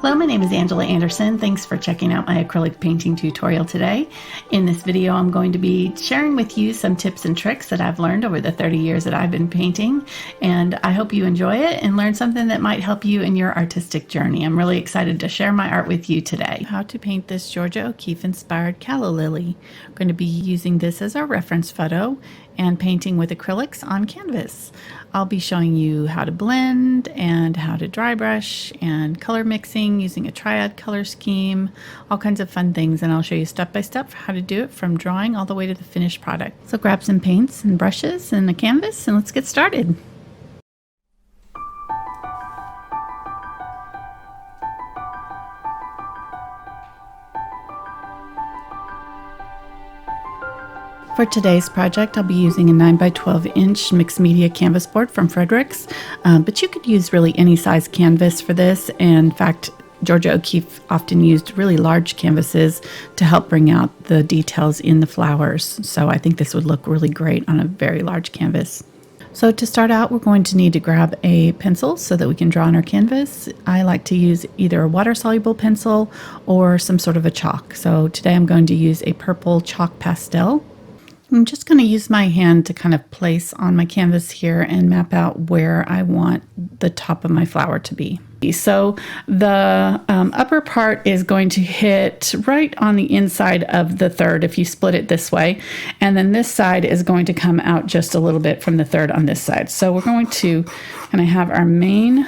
Hello, my name is Angela Anderson. Thanks for checking out my acrylic painting tutorial today. In this video, I'm going to be sharing with you some tips and tricks that I've learned over the 30 years that I've been painting, and I hope you enjoy it and learn something that might help you in your artistic journey. I'm really excited to share my art with you today. How to paint this Georgia O'Keeffe inspired calla lily. I'm going to be using this as our reference photo and painting with acrylics on canvas. I'll be showing you how to blend and how to dry brush and color mixing using a triad color scheme, all kinds of fun things, and I'll show you step by step how to do it from drawing all the way to the finished product. So grab some paints and brushes and a canvas and let's get started. For today's project, I'll be using a 9x12 inch mixed media canvas board from Fredrix, but you could use really any size canvas for this. And in fact, Georgia O'Keeffe often used really large canvases to help bring out the details in the flowers. So I think this would look really great on a very large canvas. So to start out, we're going to need to grab a pencil so that we can draw on our canvas. I like to use either a water-soluble pencil or some sort of a chalk. So today I'm going to use a purple chalk pastel. I'm just going to use my hand to kind of place on my canvas here and map out where I want the top of my flower to be. So the upper part is going to hit right on the inside of the third if you split it this way, and then this side is going to come out just a little bit from the third on this side. So we're going to kind of have our main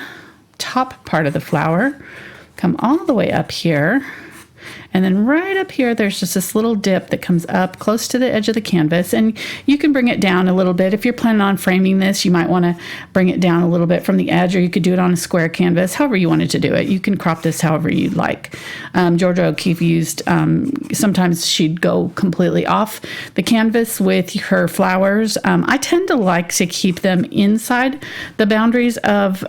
top part of the flower come all the way up here. And then right up here, there's just this little dip that comes up close to the edge of the canvas. And you can bring it down a little bit. If you're planning on framing this, you might want to bring it down a little bit from the edge, or you could do it on a square canvas, however you wanted to do it. You can crop this however you'd like. Georgia O'Keeffe used, sometimes she'd go completely off the canvas with her flowers. I tend to like to keep them inside the boundaries of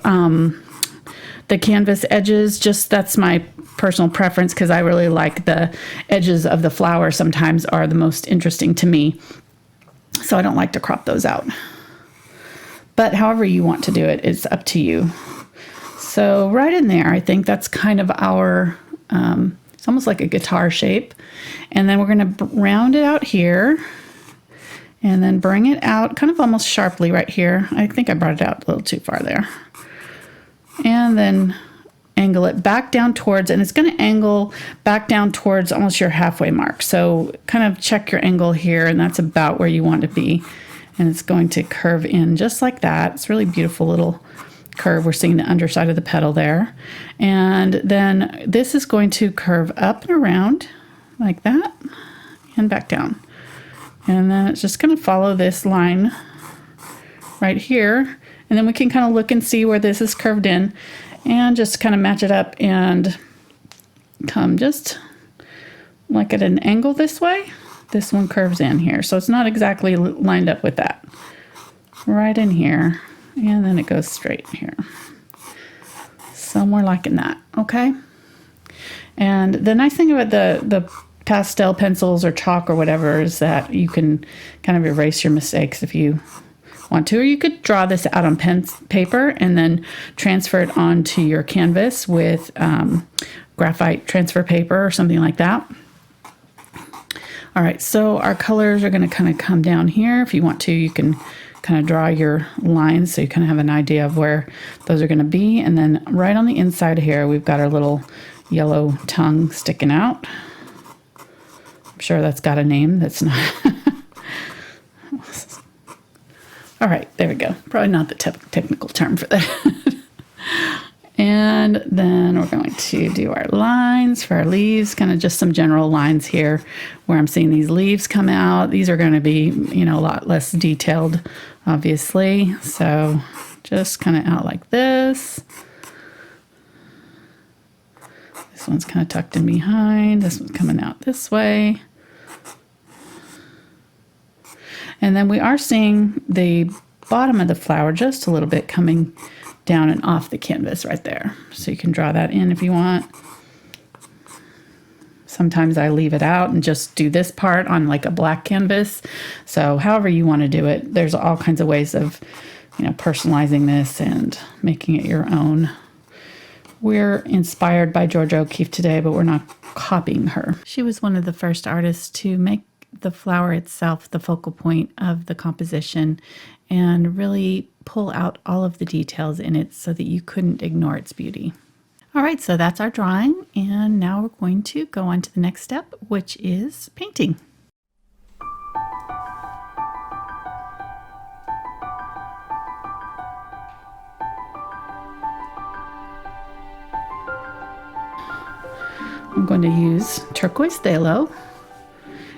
the canvas edges. Just that's my personal preference, because I really like the edges of the flower sometimes are the most interesting to me. So I don't like to crop those out. But however you want to do it, it's up to you. So right in there, I think that's kind of our, it's almost like a guitar shape. And then we're going to round it out here and then bring it out kind of almost sharply right here. I think I brought it out a little too far there. And then angle it back down towards, and it's going to angle back down towards almost your halfway mark. So kind of check your angle here, and that's about where you want to be. And it's going to curve in just like that. It's a really beautiful little curve. We're seeing the underside of the petal there. And then this is going to curve up and around like that and back down. And then it's just going to follow this line right here. And then we can kind of look and see where this is curved in and just kind of match it up and come just like at an angle this way. This one curves in here. So it's not exactly lined up with that. Right in here. And then it goes straight here. Somewhere like in that. Okay. And the nice thing about the pastel pencils or chalk or whatever is that you can kind of erase your mistakes if you want to, or you could draw this out on paper and then transfer it onto your canvas with graphite transfer paper or something like that. All right, so our colors are going to kind of come down here. If you want to, you can kind of draw your lines so you kind of have an idea of where those are going to be. And then right on the inside here, we've got our little yellow tongue sticking out. I'm sure that's got a name. That's not. All right, there we go. Probably not the technical term for that. And then we're going to do our lines for our leaves, kind of just some general lines here where I'm seeing these leaves come out. These are going to be, you know, a lot less detailed, obviously. So just kind of out like this. This one's kind of tucked in behind. This one's coming out this way. And then we are seeing the bottom of the flower just a little bit coming down and off the canvas right there. So you can draw that in if you want. Sometimes I leave it out and just do this part on like a black canvas. So however you want to do it, there's all kinds of ways of, you know, personalizing this and making it your own. We're inspired by Georgia O'Keeffe today, but we're not copying her. She was one of the first artists to make the flower itself the focal point of the composition and really pull out all of the details in it so that you couldn't ignore its beauty. All right, so that's our drawing, and now we're going to go on to the next step, which is painting. I'm going to use Turquois Phthalo.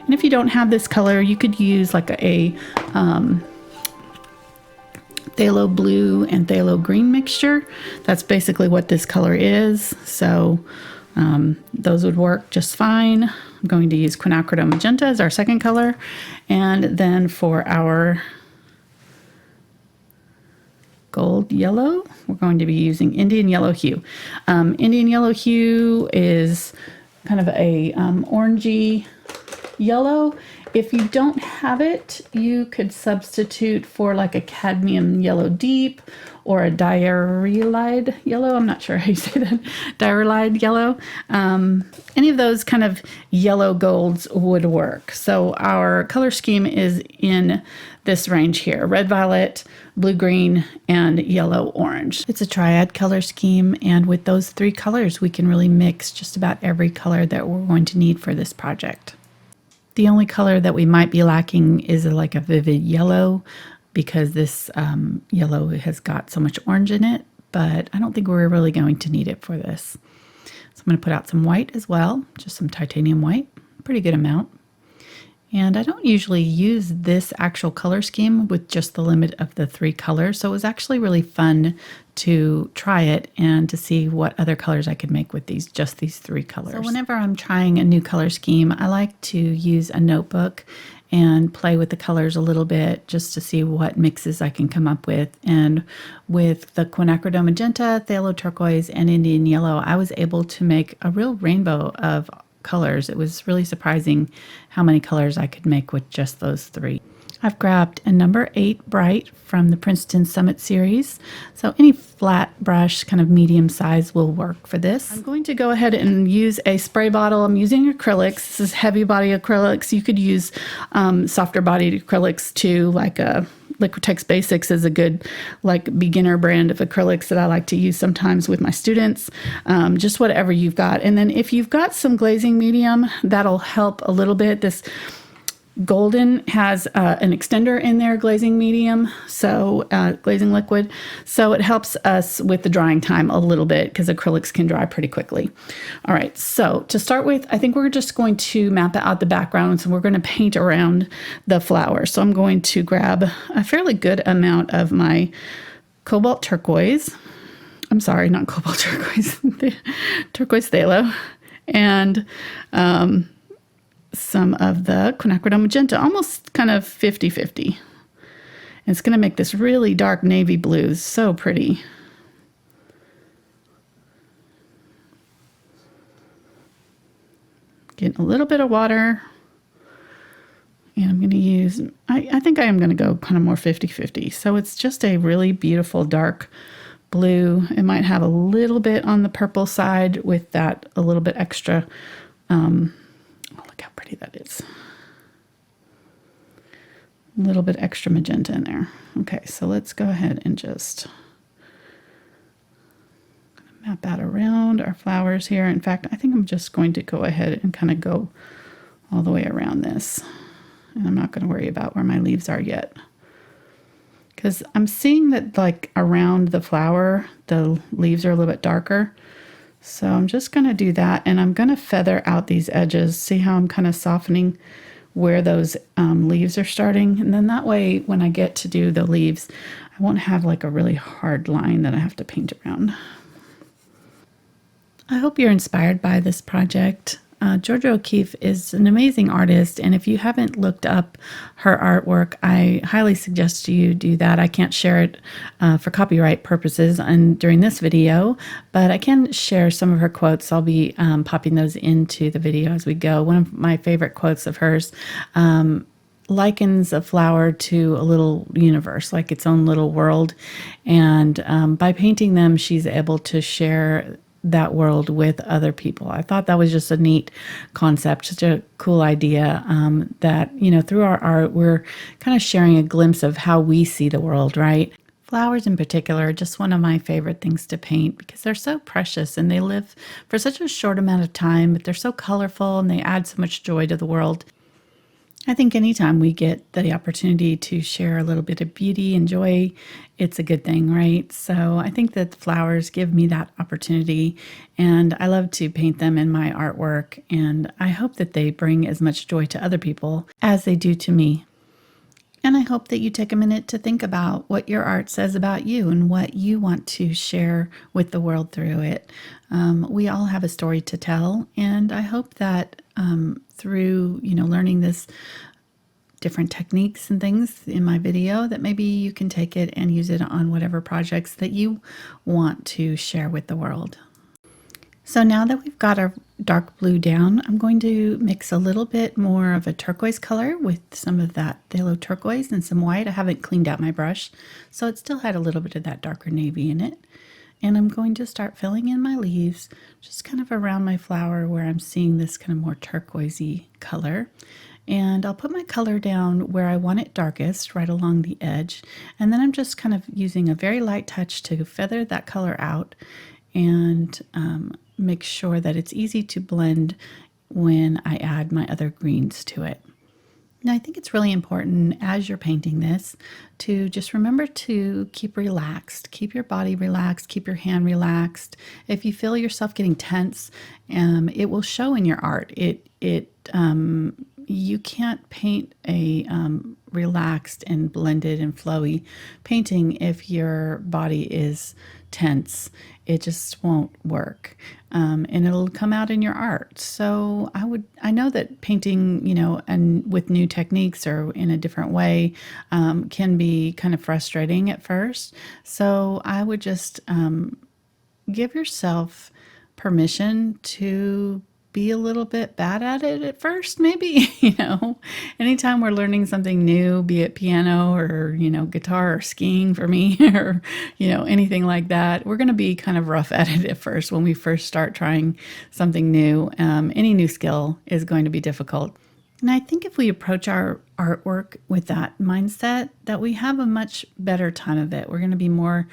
And if you don't have this color, you could use like a Phthalo blue and Phthalo green mixture. That's basically what this color is. So those would work just fine. I'm going to use Quinacridone Magenta as our second color. And then for our gold yellow, we're going to be using Indian Yellow Hue. Indian Yellow Hue is kind of a orangey yellow. If you don't have it, you could substitute for like a cadmium yellow deep or a diarylide yellow. I'm not sure how you say that. Diarylide yellow. Any of those kind of yellow golds would work. So our color scheme is in this range here: red, violet, blue, green, and yellow, orange. It's a triad color scheme, and with those three colors, we can really mix just about every color that we're going to need for this project. The only color that we might be lacking is like a vivid yellow, because this yellow has got so much orange in it, but I don't think we're really going to need it for this. So I'm going to put out some white as well, just some titanium white, pretty good amount. And I don't usually use this actual color scheme with just the limit of the three colors, so it was actually really fun to try it and to see what other colors I could make with just these three colors. So whenever I'm trying a new color scheme, I like to use a notebook and play with the colors a little bit just to see what mixes I can come up with. And with the Quinacridone Magenta, Phthalo Turquoise, and Indian Yellow, I was able to make a real rainbow of colors. It was really surprising how many colors I could make with just those three. I've grabbed a number 8 Bright from the Princeton Summit series. So any flat brush, kind of medium size, will work for this. I'm going to go ahead and use a spray bottle. I'm using acrylics. This is heavy body acrylics. You could use softer bodied acrylics too, like a Liquitex Basics is a good like beginner brand of acrylics that I like to use sometimes with my students. Just whatever you've got. And then if you've got some glazing medium, that'll help a little bit. This Golden has an extender in there, glazing medium, so glazing liquid. So it helps us with the drying time a little bit because acrylics can dry pretty quickly. All right, so to start with, I think we're just going to map out the background. So we're going to paint around the flower. So I'm going to grab a fairly good amount of my cobalt turquoise. I'm sorry, not cobalt turquoise, turquoise phthalo, and some of the Quinacridone Magenta, almost kind of 50-50. It's going to make this really dark navy blue so pretty. Getting a little bit of water. And I'm going to use, I think I am going to go kind of more 50-50. So it's just a really beautiful dark blue. It might have a little bit on the purple side with that a little bit extra. Look how pretty that is. A little bit extra magenta in there. Okay, so let's go ahead and just map out around our flowers here. In fact, I think I'm just going to go ahead and kind of go all the way around this. And I'm not going to worry about where my leaves are yet, because I'm seeing that like around the flower, the leaves are a little bit darker. So I'm just going to do that, and I'm going to feather out these edges. See how I'm kind of softening where those leaves are starting? And then that way, when I get to do the leaves, I won't have like a really hard line that I have to paint around. I hope you're inspired by this project. Georgia O'Keeffe is an amazing artist, and if you haven't looked up her artwork, I highly suggest you do that. I can't share it for copyright purposes during this video, but I can share some of her quotes. I'll be popping those into the video as we go. One of my favorite quotes of hers likens a flower to a little universe, like its own little world, and by painting them, she's able to share that world with other people. I thought that was just a neat concept, such a cool idea, that, through our art, we're kind of sharing a glimpse of how we see the world, right? Flowers in particular are just one of my favorite things to paint because they're so precious and they live for such a short amount of time, but they're so colorful and they add so much joy to the world. I think anytime we get the opportunity to share a little bit of beauty and joy, it's a good thing, right? So I think that the flowers give me that opportunity, and I love to paint them in my artwork, and I hope that they bring as much joy to other people as they do to me. And I hope that you take a minute to think about what your art says about you and what you want to share with the world through it. We all have a story to tell, and I hope that through learning this different techniques and things in my video, that maybe you can take it and use it on whatever projects that you want to share with the world. So now that we've got our dark blue down, I'm going to mix a little bit more of a turquoise color with some of that phthalo turquoise and some white. I haven't cleaned out my brush, so it still had a little bit of that darker navy in it. And I'm going to start filling in my leaves just kind of around my flower where I'm seeing this kind of more turquoisey color. And I'll put my color down where I want it darkest, right along the edge. And then I'm just kind of using a very light touch to feather that color out and make sure that it's easy to blend when I add my other greens to it. Now, I think it's really important as you're painting this to just remember to keep relaxed, keep your body relaxed, keep your hand relaxed. If you feel yourself getting tense, it will show in your art. You can't paint a relaxed and blended and flowy painting if your body is tense. It just won't work, and it'll come out in your art. So I know that painting, and with new techniques or in a different way, can be kind of frustrating at first. So I would just give yourself permission to be a little bit bad at it at first, maybe. Anytime we're learning something new, be it piano or guitar or skiing for me, or anything like that, we're going to be kind of rough at it at first when we first start trying something new. Any new skill is going to be difficult. And I think if we approach our artwork with that mindset, that we have a much better time of it. We're going to be more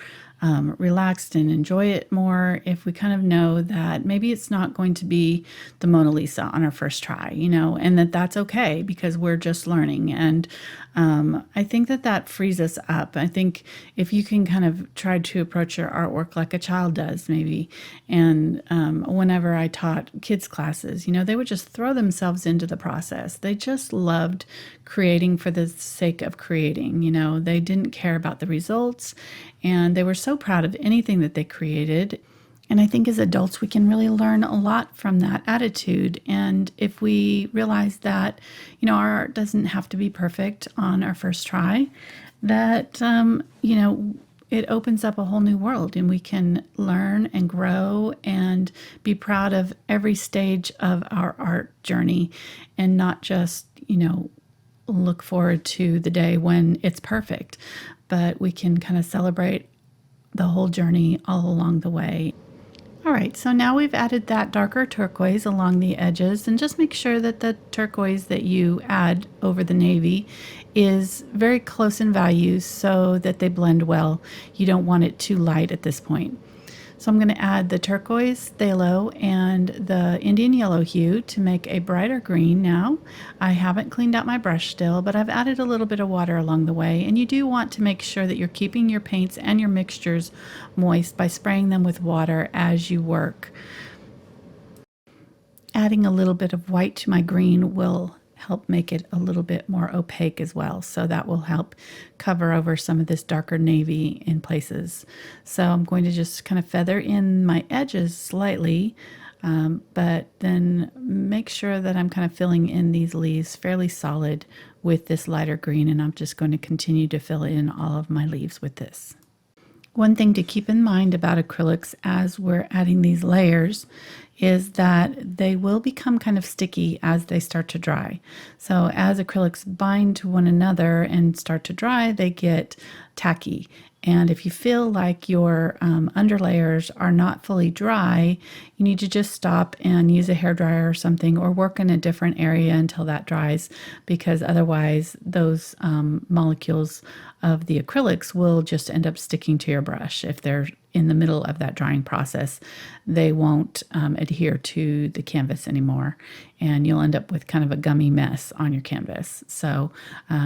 relaxed and enjoy it more if we kind of know that maybe it's not going to be the Mona Lisa on our first try, and that's okay because we're just learning. And I think that frees us up. I think if you can kind of try to approach your artwork like a child does, maybe. And whenever I taught kids classes, they would just throw themselves into the process. They just loved creating for the sake of creating. They didn't care about the results, and they were so proud of anything that they created. And I think as adults, we can really learn a lot from that attitude. And if we realize that, our art doesn't have to be perfect on our first try, that, it opens up a whole new world, and we can learn and grow and be proud of every stage of our art journey, and not just, look forward to the day when it's perfect, but we can kind of celebrate the whole journey all along the way. All right, so now we've added that darker turquoise along the edges, and just make sure that the turquoise that you add over the navy is very close in value so that they blend well. You don't want it too light at this point. So I'm going to add the turquoise, phthalo, and the Indian yellow hue to make a brighter green now. I haven't cleaned out my brush still, but I've added a little bit of water along the way, and you do want to make sure that you're keeping your paints and your mixtures moist by spraying them with water as you work. Adding a little bit of white to my green will help make it a little bit more opaque as well. So that will help cover over some of this darker navy in places. So I'm going to just kind of feather in my edges slightly, but then make sure that I'm kind of filling in these leaves fairly solid with this lighter green, and I'm just going to continue to fill in all of my leaves with this. One thing to keep in mind about acrylics as we're adding these layers is that they will become kind of sticky as they start to dry. So as acrylics bind to one another and start to dry, they get tacky. And if you feel like your underlayers are not fully dry, you need to just stop and use a hairdryer or something, or work in a different area until that dries, because otherwise those molecules of the acrylics will just end up sticking to your brush. If they're in the middle of that drying process, they won't adhere to the canvas anymore, and you'll end up with kind of a gummy mess on your canvas. So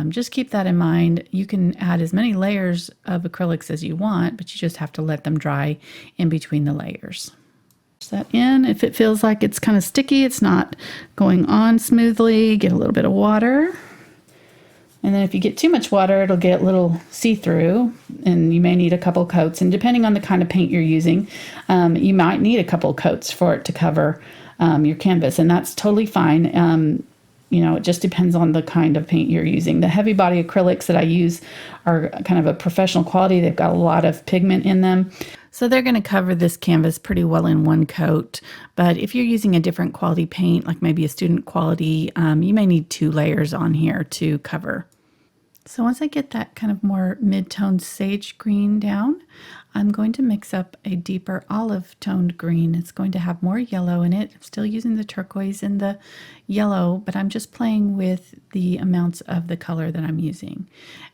just keep that in mind. You can add as many layers of acrylics as you want, but you just have to let them dry in between the layers. That in. If it feels like it's kind of sticky, it's not going on smoothly, get a little bit of water. And then if you get too much water, it'll get a little see-through, and you may need a couple coats. And depending on the kind of paint you're using, you might need a couple coats for it to cover your canvas, and that's totally fine. You know, it just depends on the kind of paint you're using. The heavy body acrylics that I use are kind of a professional quality. They've got a lot of pigment in them, so they're going to cover this canvas pretty well in one coat. But if you're using a different quality paint, like maybe a student quality, you may need 2 layers on here to cover. So once I get that kind of more mid-toned sage green down, I'm going to mix up a deeper olive toned green. It's going to have more yellow in it. I'm still using the turquoise and the yellow, but I'm just playing with the amounts of the color that I'm using.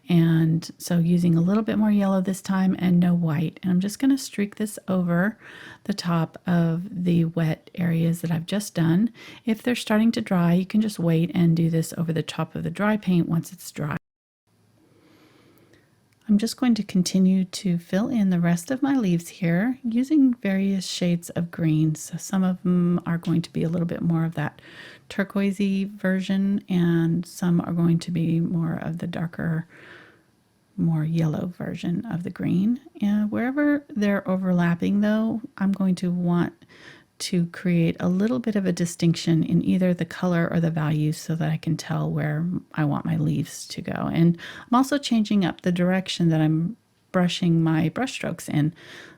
And so using a little bit more yellow this time and no white. And I'm just going to streak this over the top of the wet areas that I've just done. If they're starting to dry, you can just wait and do this over the top of the dry paint once it's dry. I'm just going to continue to fill in the rest of my leaves here using various shades of green. So some of them are going to be a little bit more of that turquoisey version, and some are going to be more of the darker, more yellow version of the green. And wherever they're overlapping though, I'm going to want to create a little bit of a distinction in either the color or the values so that I can tell where I want my leaves to go. And I'm also changing up the direction that I'm brushing my brush strokes in,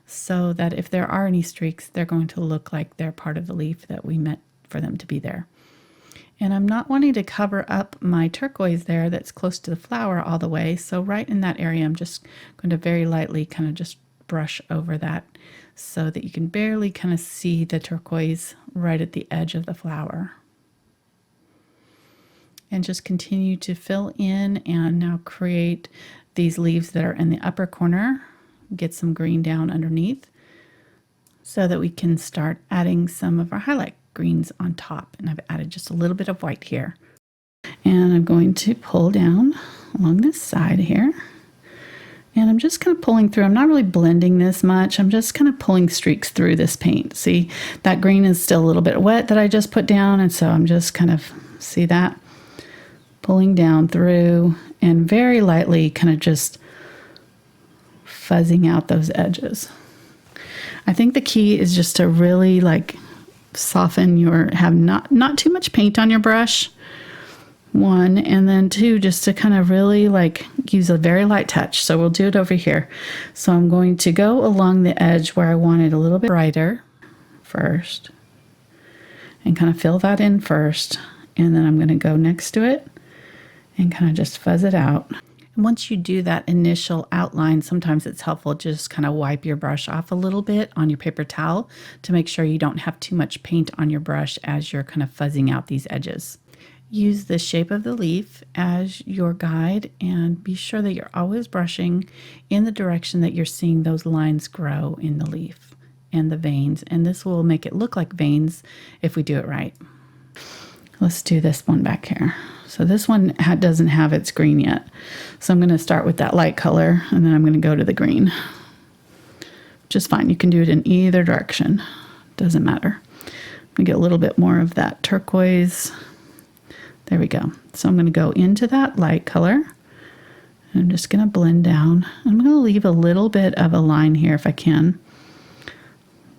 so that if there are any streaks, they're going to look like they're part of the leaf that we meant for them to be there. And I'm not wanting to cover up my turquoise there that's close to the flower all the way. So right in that area, I'm just going to very lightly kind of just brush over that, so that you can barely kind of see the turquoise right at the edge of the flower. And just continue to fill in and now create these leaves that are in the upper corner. Get some green down underneath so that we can start adding some of our highlight greens on top. And I've added just a little bit of white here. And I'm going to pull down along this side here. And I'm just kind of pulling through. I'm not really blending this much. I'm just kind of pulling streaks through this paint. See, that green is still a little bit wet that I just put down. And so I'm just kind of, see that? Pulling down through and very lightly kind of just fuzzing out those edges. I think the key is just to really like soften your, have not too much paint on your brush. 1, and then 2, just to kind of really like use a very light touch. So we'll do it over here. So I'm going to go along the edge where I want it a little bit brighter first, and kind of fill that in first, and then I'm going to go next to it and kind of just fuzz it out. And once you do that initial outline, sometimes it's helpful to just kind of wipe your brush off a little bit on your paper towel to make sure you don't have too much paint on your brush as you're kind of fuzzing out these edges. Use the shape of the leaf as your guide, and be sure that you're always brushing in the direction that you're seeing those lines grow in the leaf and the veins. And this will make it look like veins if we do it right. Let's do this one back here. So this one doesn't have its green yet. So I'm going to start with that light color, and then I'm going to go to the green. Just fine. You can do it in either direction. Doesn't matter. I'm going to get a little bit more of that turquoise. There we go. So I'm going to go into that light color. I'm just going to blend down. I'm going to leave a little bit of a line here if I can,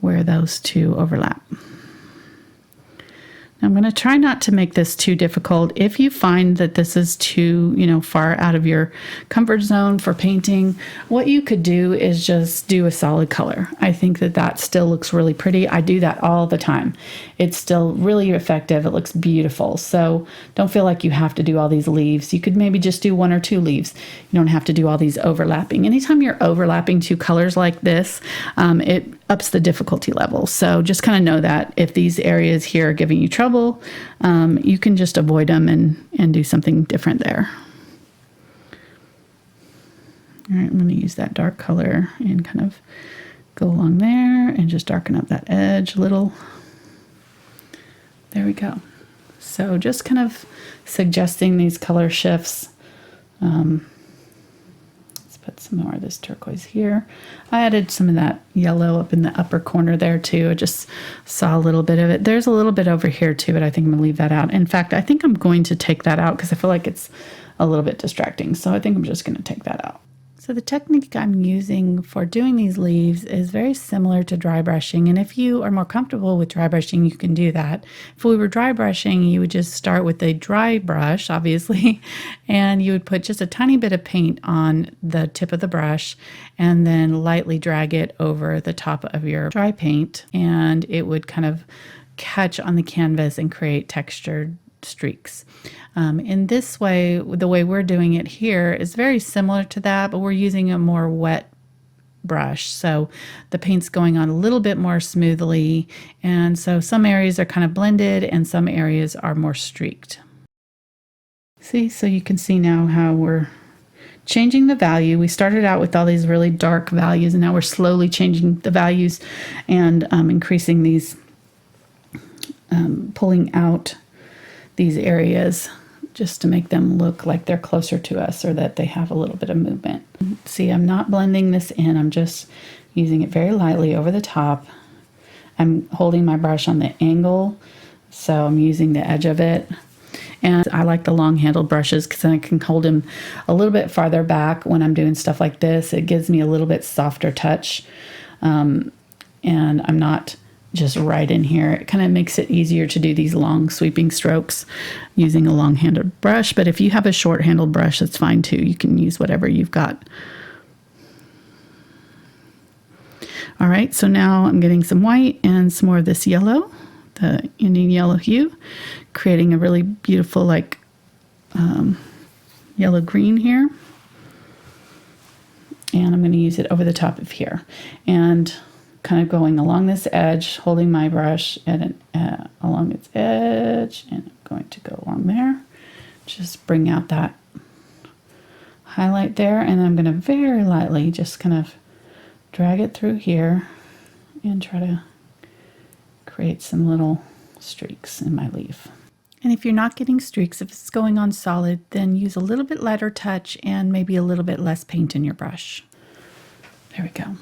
where those two overlap. I'm going to try not to make this too difficult. If you find that this is too, far out of your comfort zone for painting, what you could do is just do a solid color. I think that that still looks really pretty. I do that all the time. It's still really effective. It looks beautiful. So don't feel like you have to do all these leaves. You could maybe just do 1 or 2 leaves. You don't have to do all these overlapping. Anytime you're overlapping 2 colors like this, it ups the difficulty level. So just kind of know that if these areas here are giving you trouble, you can just avoid them and do something different there. All right, I'm going to use that dark color and kind of go along there and just darken up that edge a little. There we go. So just kind of suggesting these color shifts. Put some more of this turquoise here. I added some of that yellow up in the upper corner there too. I just saw a little bit of it. There's a little bit over here too, but I think I'm gonna leave that out. In fact, I think I'm going to take that out because I feel like it's a little bit distracting. So I think I'm just gonna take that out. So the technique I'm using for doing these leaves is very similar to dry brushing. And if you are more comfortable with dry brushing, you can do that. If we were dry brushing, you would just start with a dry brush, obviously, and you would put just a tiny bit of paint on the tip of the brush and then lightly drag it over the top of your dry paint, and it would kind of catch on the canvas and create textured streaks. In this way, the way we're doing it here is very similar to that, but we're using a more wet brush. So the paint's going on a little bit more smoothly. And so some areas are kind of blended and some areas are more streaked. See, so you can see now how we're changing the value. We started out with all these really dark values, and now we're slowly changing the values and increasing these, pulling out these areas just to make them look like they're closer to us or that they have a little bit of movement. See, I'm not blending this in. I'm just using it very lightly over the top. I'm holding my brush on the angle, so I'm using the edge of it. And I like the long handled brushes because then I can hold them a little bit farther back when I'm doing stuff like this. It gives me a little bit softer touch. And I'm not just right in here. It kind of makes it easier to do these long sweeping strokes using a long-handled brush. But if you have a short-handled brush, that's fine too. You can use whatever you've got. All right, so now I'm getting some white and some more of this yellow, the Indian Yellow Hue, creating a really beautiful like yellow-green here. And I'm going to use it over the top of here. And kind of going along this edge, holding my brush along its edge, and I'm going to go along there. Just bring out that highlight there, and I'm going to very lightly just kind of drag it through here and try to create some little streaks in my leaf. And if you're not getting streaks, if it's going on solid, then use a little bit lighter touch and maybe a little bit less paint in your brush. There we go.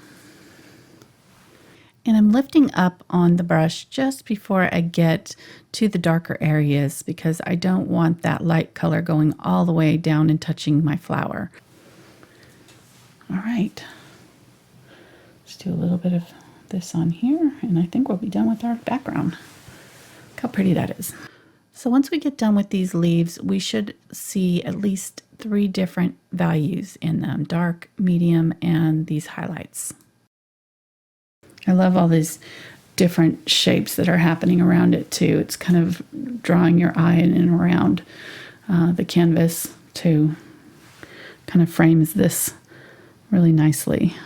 And I'm lifting up on the brush just before I get to the darker areas because I don't want that light color going all the way down and touching my flower. All right, let's do a little bit of this on here, and I think we'll be done with our background. Look how pretty that is. So once we get done with these leaves, we should see at least 3 different values in them: dark, medium, and these highlights. I love all these different shapes that are happening around it too. It's kind of drawing your eye in and around the canvas to kind of frames this really nicely.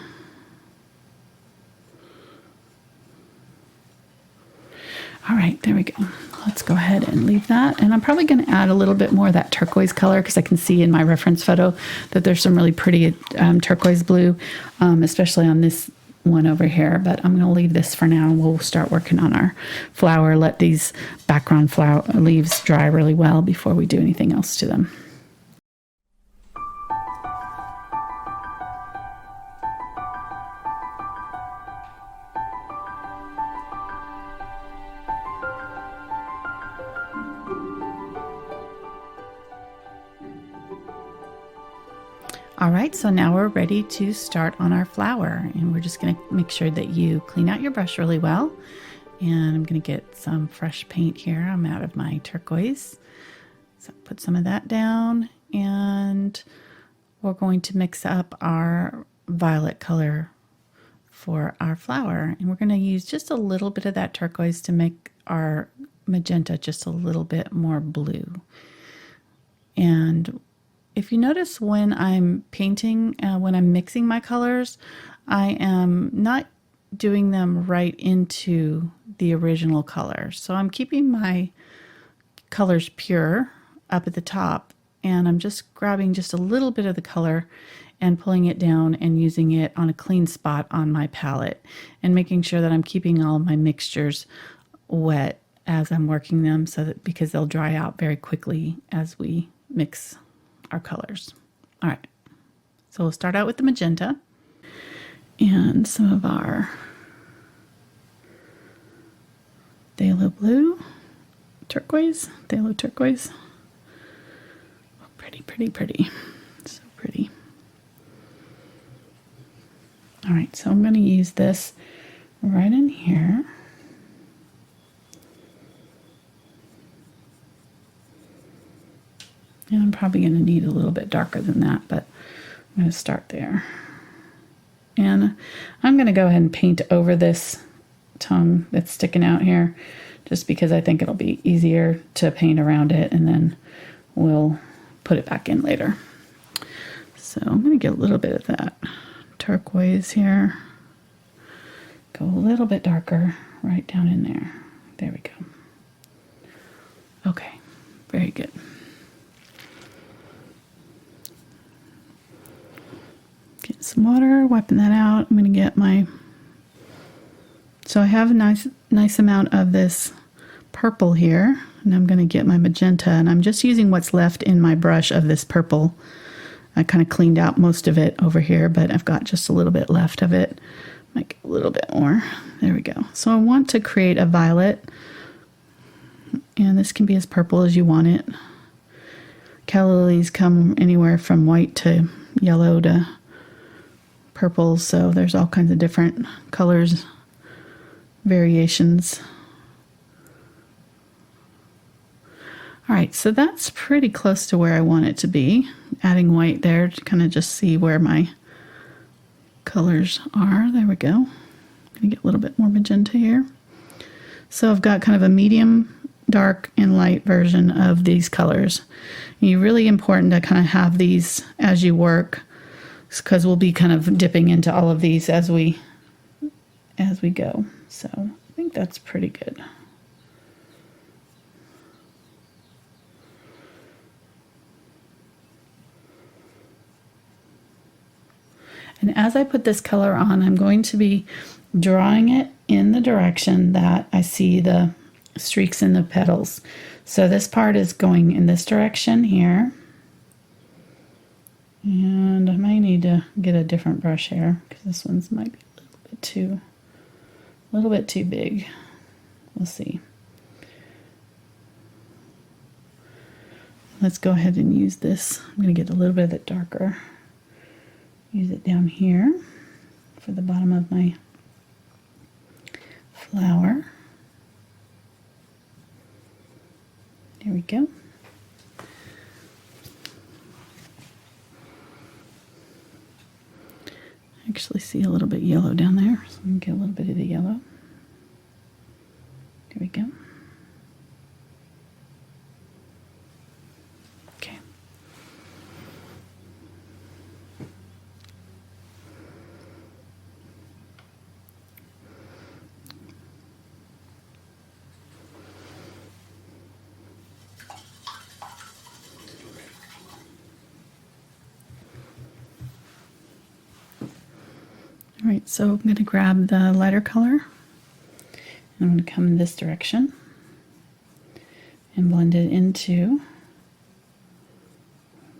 All right, there we go. Let's go ahead and leave that. And I'm probably going to add a little bit more of that turquoise color because I can see in my reference photo that there's some really pretty turquoise blue, especially on this one over here, but I'm going to leave this for now. We'll start working on our flower, let these background flower leaves dry really well before we do anything else to them. All right, so now we're ready to start on our flower, and we're just going to make sure that you clean out your brush really well. And I'm going to get some fresh paint here. I'm out of my turquoise. So put some of that down, and we're going to mix up our violet color for our flower. And we're going to use just a little bit of that turquoise to make our magenta just a little bit more blue. And if you notice when I'm painting, when I'm mixing my colors, I am not doing them right into the original color. So I'm keeping my colors pure up at the top, and I'm just grabbing just a little bit of the color and pulling it down and using it on a clean spot on my palette, and making sure that I'm keeping all of my mixtures wet as I'm working them, so that because they'll dry out very quickly as we mix our colors. All right, so we'll start out with the magenta and some of our phthalo blue, turquoise, phthalo turquoise. Oh, pretty, pretty, pretty. So pretty. All right, so I'm going to use this right in here. And I'm probably going to need a little bit darker than that, but I'm going to start there. And I'm going to go ahead and paint over this tongue that's sticking out here, just because I think it'll be easier to paint around it, and then we'll put it back in later. So I'm going to get a little bit of that turquoise here. Go a little bit darker right down in there. There we go. Okay, very good. Get some water, wiping that out. I'm going to get my, so I have a nice amount of this purple here, and I'm going to get my magenta, and I'm just using what's left in my brush of this purple. I kind of cleaned out most of it over here, but I've got just a little bit left of it. Like a little bit more. There we go. So I want to create a violet, and this can be as purple as you want it. Calla lilies come anywhere from white to yellow to purple, so there's all kinds of different colors, variations. All right, so that's pretty close to where I want it to be. Adding white there to kind of just see where my colors are. There we go. I'm gonna get a little bit more magenta here. So I've got kind of a medium, dark, and light version of these colors. And it's really important to kind of have these as you work, because we'll be kind of dipping into all of these as we go. So I think that's pretty good. And as I put this color on, I'm going to be drawing it in the direction that I see the streaks in the petals. So this part is going in this direction here. And I might need to get a different brush here, because this one's might be a little bit too big. We'll see. Let's go ahead and use this. I'm going to get a little bit of it darker. Use it down here for the bottom of my flower. There we go. I actually see a little bit yellow down there, so I'm going to get a little bit of the yellow. There we go. Okay. All right, so I'm going to grab the lighter color. I'm going to come in this direction and blend it into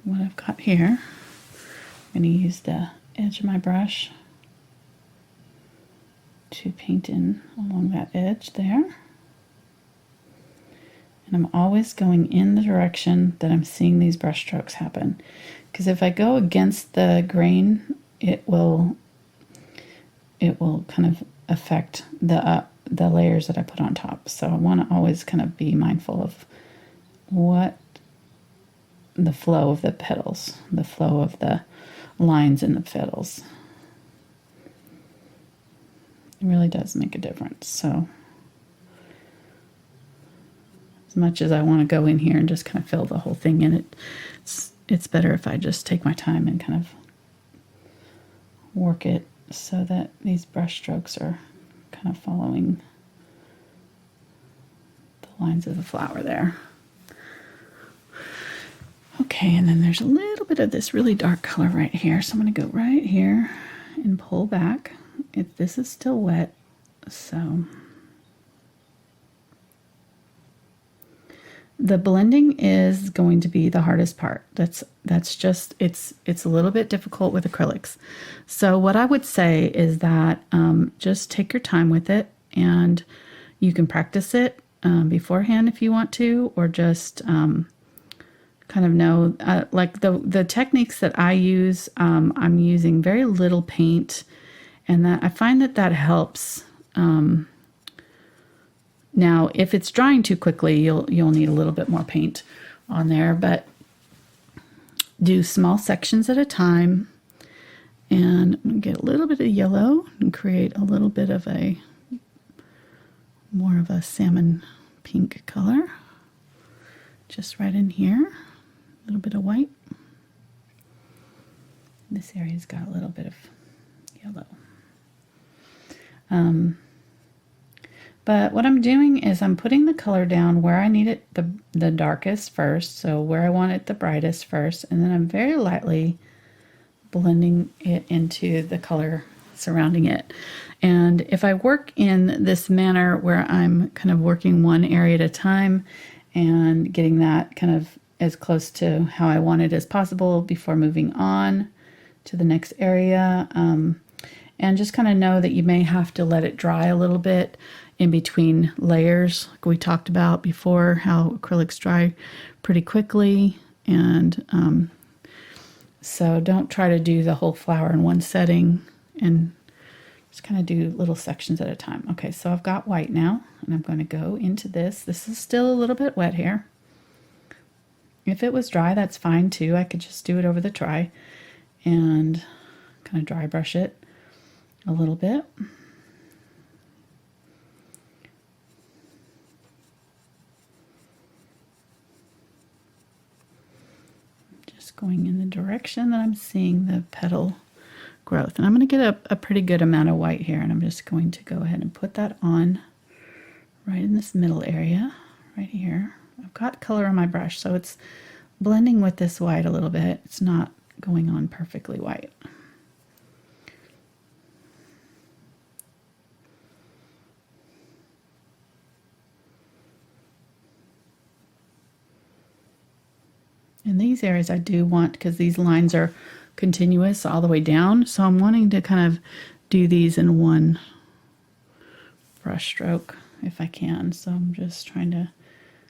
what I've got here. I'm going to use the edge of my brush to paint in along that edge there. And I'm always going in the direction that I'm seeing these brush strokes happen. Because if I go against the grain, it will kind of affect the the layers that I put on top. So I want to always kind of be mindful of what the flow of the petals, the flow of the lines in the petals. It really does make a difference. So as much as I want to go in here and just kind of fill the whole thing in, it's better if I just take my time and kind of work it so that these brush strokes are kind of following the lines of the flower there. Okay, and then there's a little bit of this really dark color right here. So I'm going to go right here and pull back. This is still wet, so the blending is going to be the hardest part. That's just, it's a little bit difficult with acrylics. So what I would say is that just take your time with it, and you can practice it beforehand if you want to, or just kind of know, like the techniques that I use, I'm using very little paint, and that I find that helps. Now, if it's drying too quickly, you'll need a little bit more paint on there, but do small sections at a time. And I'm gonna get a little bit of yellow and create a little bit of more of a salmon pink color. Just right in here, a little bit of white. This area's got a little bit of yellow. But what I'm doing is I'm putting the color down where I need it the darkest first, so where I want it the brightest first, and then I'm very lightly blending it into the color surrounding it. And if I work in this manner where I'm kind of working one area at a time and getting that kind of as close to how I want it as possible before moving on to the next area, and just kind of know that you may have to let it dry a little bit in between layers, like we talked about before, how acrylics dry pretty quickly. And so don't try to do the whole flower in one setting, and just kind of do little sections at a time. Okay, so I've got white now, and I'm going to go into this. This is still a little bit wet here. If it was dry, that's fine too. I could just do it over the dry and kind of dry brush it a little bit. Going in the direction that I'm seeing the petal growth. And I'm going to get a pretty good amount of white here, and I'm just going to go ahead and put that on right in this middle area right here. I've got color on my brush, so it's blending with this white a little bit. It's not going on perfectly white. In these areas I do want, because these lines are continuous all the way down, so I'm wanting to kind of do these in one brush stroke if I can. So I'm just trying to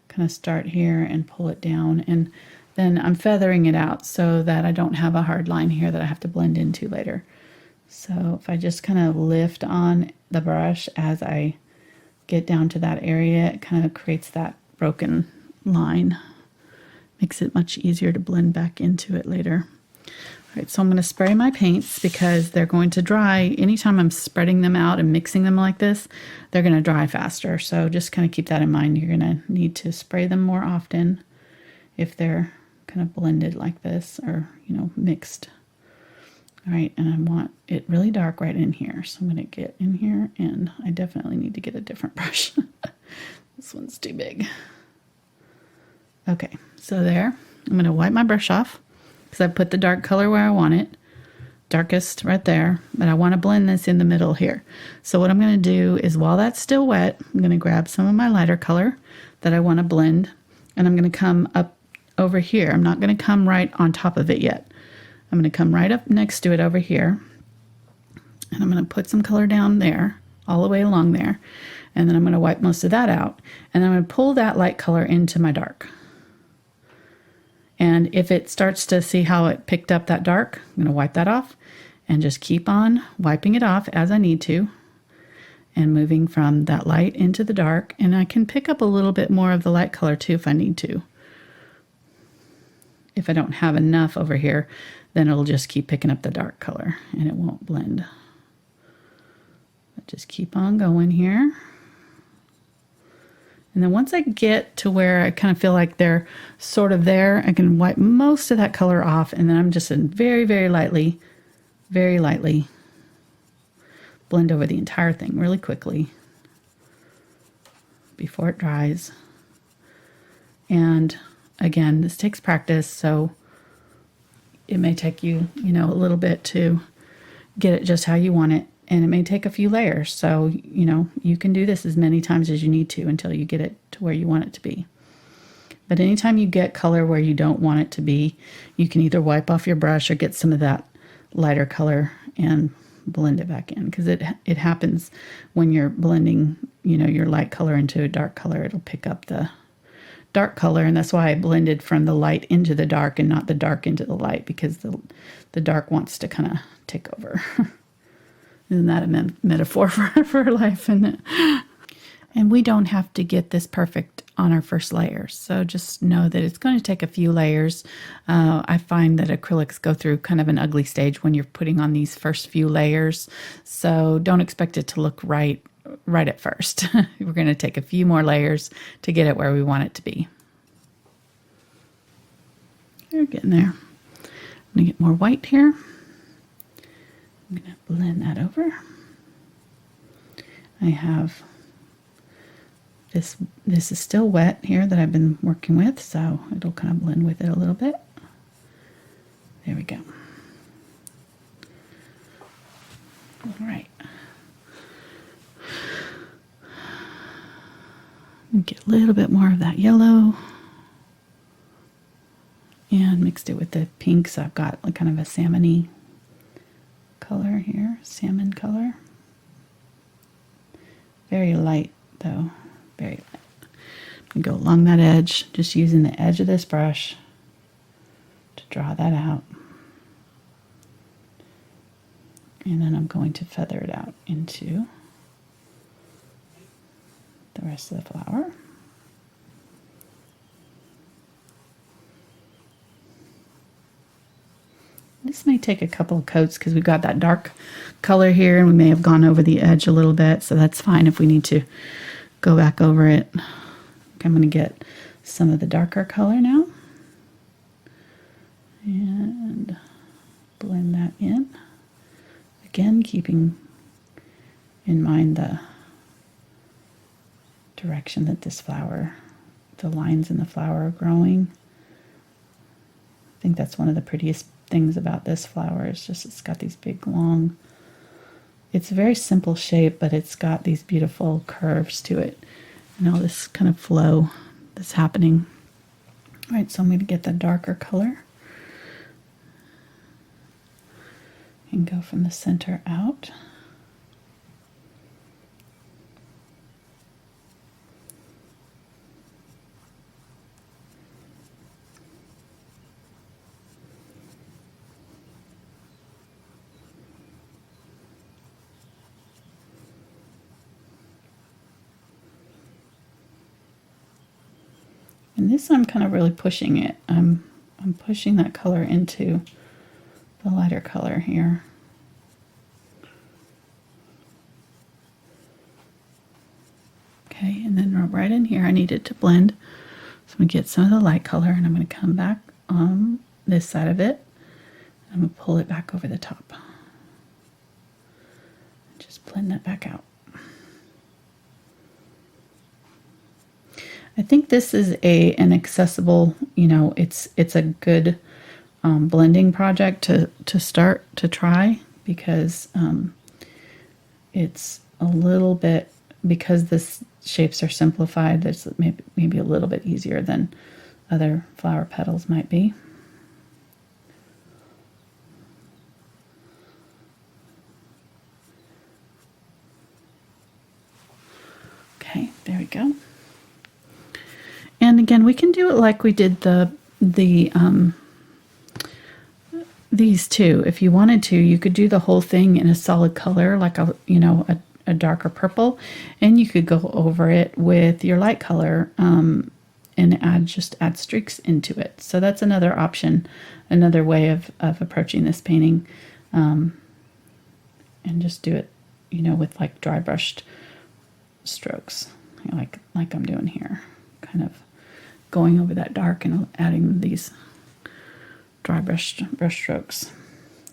kind of start here and pull it down, and then I'm feathering it out so that I don't have a hard line here that I have to blend into later. So if I just kind of lift on the brush as I get down to that area, it kind of creates that broken line. Makes it much easier to blend back into it later. All right, so I'm going to spray my paints because they're going to dry. Anytime I'm spreading them out and mixing them like this, they're going to dry faster. So just kind of keep that in mind. You're going to need to spray them more often if they're kind of blended like this, or, you know, mixed. All right, and I want it really dark right in here. So I'm going to get in here, and I definitely need to get a different brush. This one's too big. Okay, so there, I'm going to wipe my brush off because I've put the dark color where I want it, darkest right there, but I want to blend this in the middle here. So what I'm going to do is, while that's still wet, I'm going to grab some of my lighter color that I want to blend, and I'm going to come up over here. I'm not going to come right on top of it yet. I'm going to come right up next to it over here, and I'm going to put some color down there, all the way along there, and then I'm going to wipe most of that out, and I'm going to pull that light color into my dark. And if it starts to see how it picked up that dark, I'm going to wipe that off and just keep on wiping it off as I need to. and moving from that light into the dark. And I can pick up a little bit more of the light color too if I need to. If I don't have enough over here, then it'll just keep picking up the dark color and it won't blend. But just keep on going here. And then once I get to where I kind of feel like they're sort of there, I can wipe most of that color off, and then I'm just very, very lightly blend over the entire thing really quickly before it dries. And again, this takes practice, so it may take you, a little bit to get it just how you want it. And it may take a few layers. So, you can do this as many times as you need to until you get it to where you want it to be. But anytime you get color where you don't want it to be, you can either wipe off your brush or get some of that lighter color and blend it back in. Because it happens when you're blending, your light color into a dark color. It'll pick up the dark color, and that's why I blended from the light into the dark and not the dark into the light, because the dark wants to kind of take over. Isn't that a metaphor for life, isn't it? And we don't have to get this perfect on our first layer. So just know that it's going to take a few layers. I find that acrylics go through kind of an ugly stage when you're putting on these first few layers. So don't expect it to look right at first. We're going to take a few more layers to get it where we want it to be. We're getting there. I'm going to get more white here. I'm going to blend that over. I have this is still wet here that I've been working with, so it'll kind of blend with it a little bit. There we go. All right. Get a little bit more of that yellow and mixed it with the pink, so I've got like kind of a salmon-y color here, salmon color. Very light though, very light. And go along that edge, just using the edge of this brush to draw that out. And then I'm going to feather it out into the rest of the flower. This may take a couple of coats because we've got that dark color here and we may have gone over the edge a little bit, so that's fine if we need to go back over it. I'm going to get some of the darker color now and blend that in. Again, keeping in mind the direction that this flower, the lines in the flower are growing. I think that's one of the prettiest things about this flower is just it's got these big long, it's a very simple shape, but it's got these beautiful curves to it and all this kind of flow that's happening. All right, so I'm going to get the darker color and go from the center out. And this I'm kind of really pushing it. I'm pushing that color into the lighter color here. Okay, and then right in here I need it to blend. So I'm going to get some of the light color and I'm going to come back on this side of it. I'm going to pull it back over the top. Just blend that back out. I think this is an accessible, it's a good blending project to start to try, because it's a little bit, because the shapes are simplified, that's maybe a little bit easier than other flower petals might be. Okay, there we go. And again, we can do it like we did these two. If you wanted to, you could do the whole thing in a solid color, like a a darker purple, and you could go over it with your light color and just add streaks into it. So that's another option, another way of approaching this painting, and just do it, you know, with like dry brushed strokes, like I'm doing here, kind of going over that dark and adding these dry brush strokes.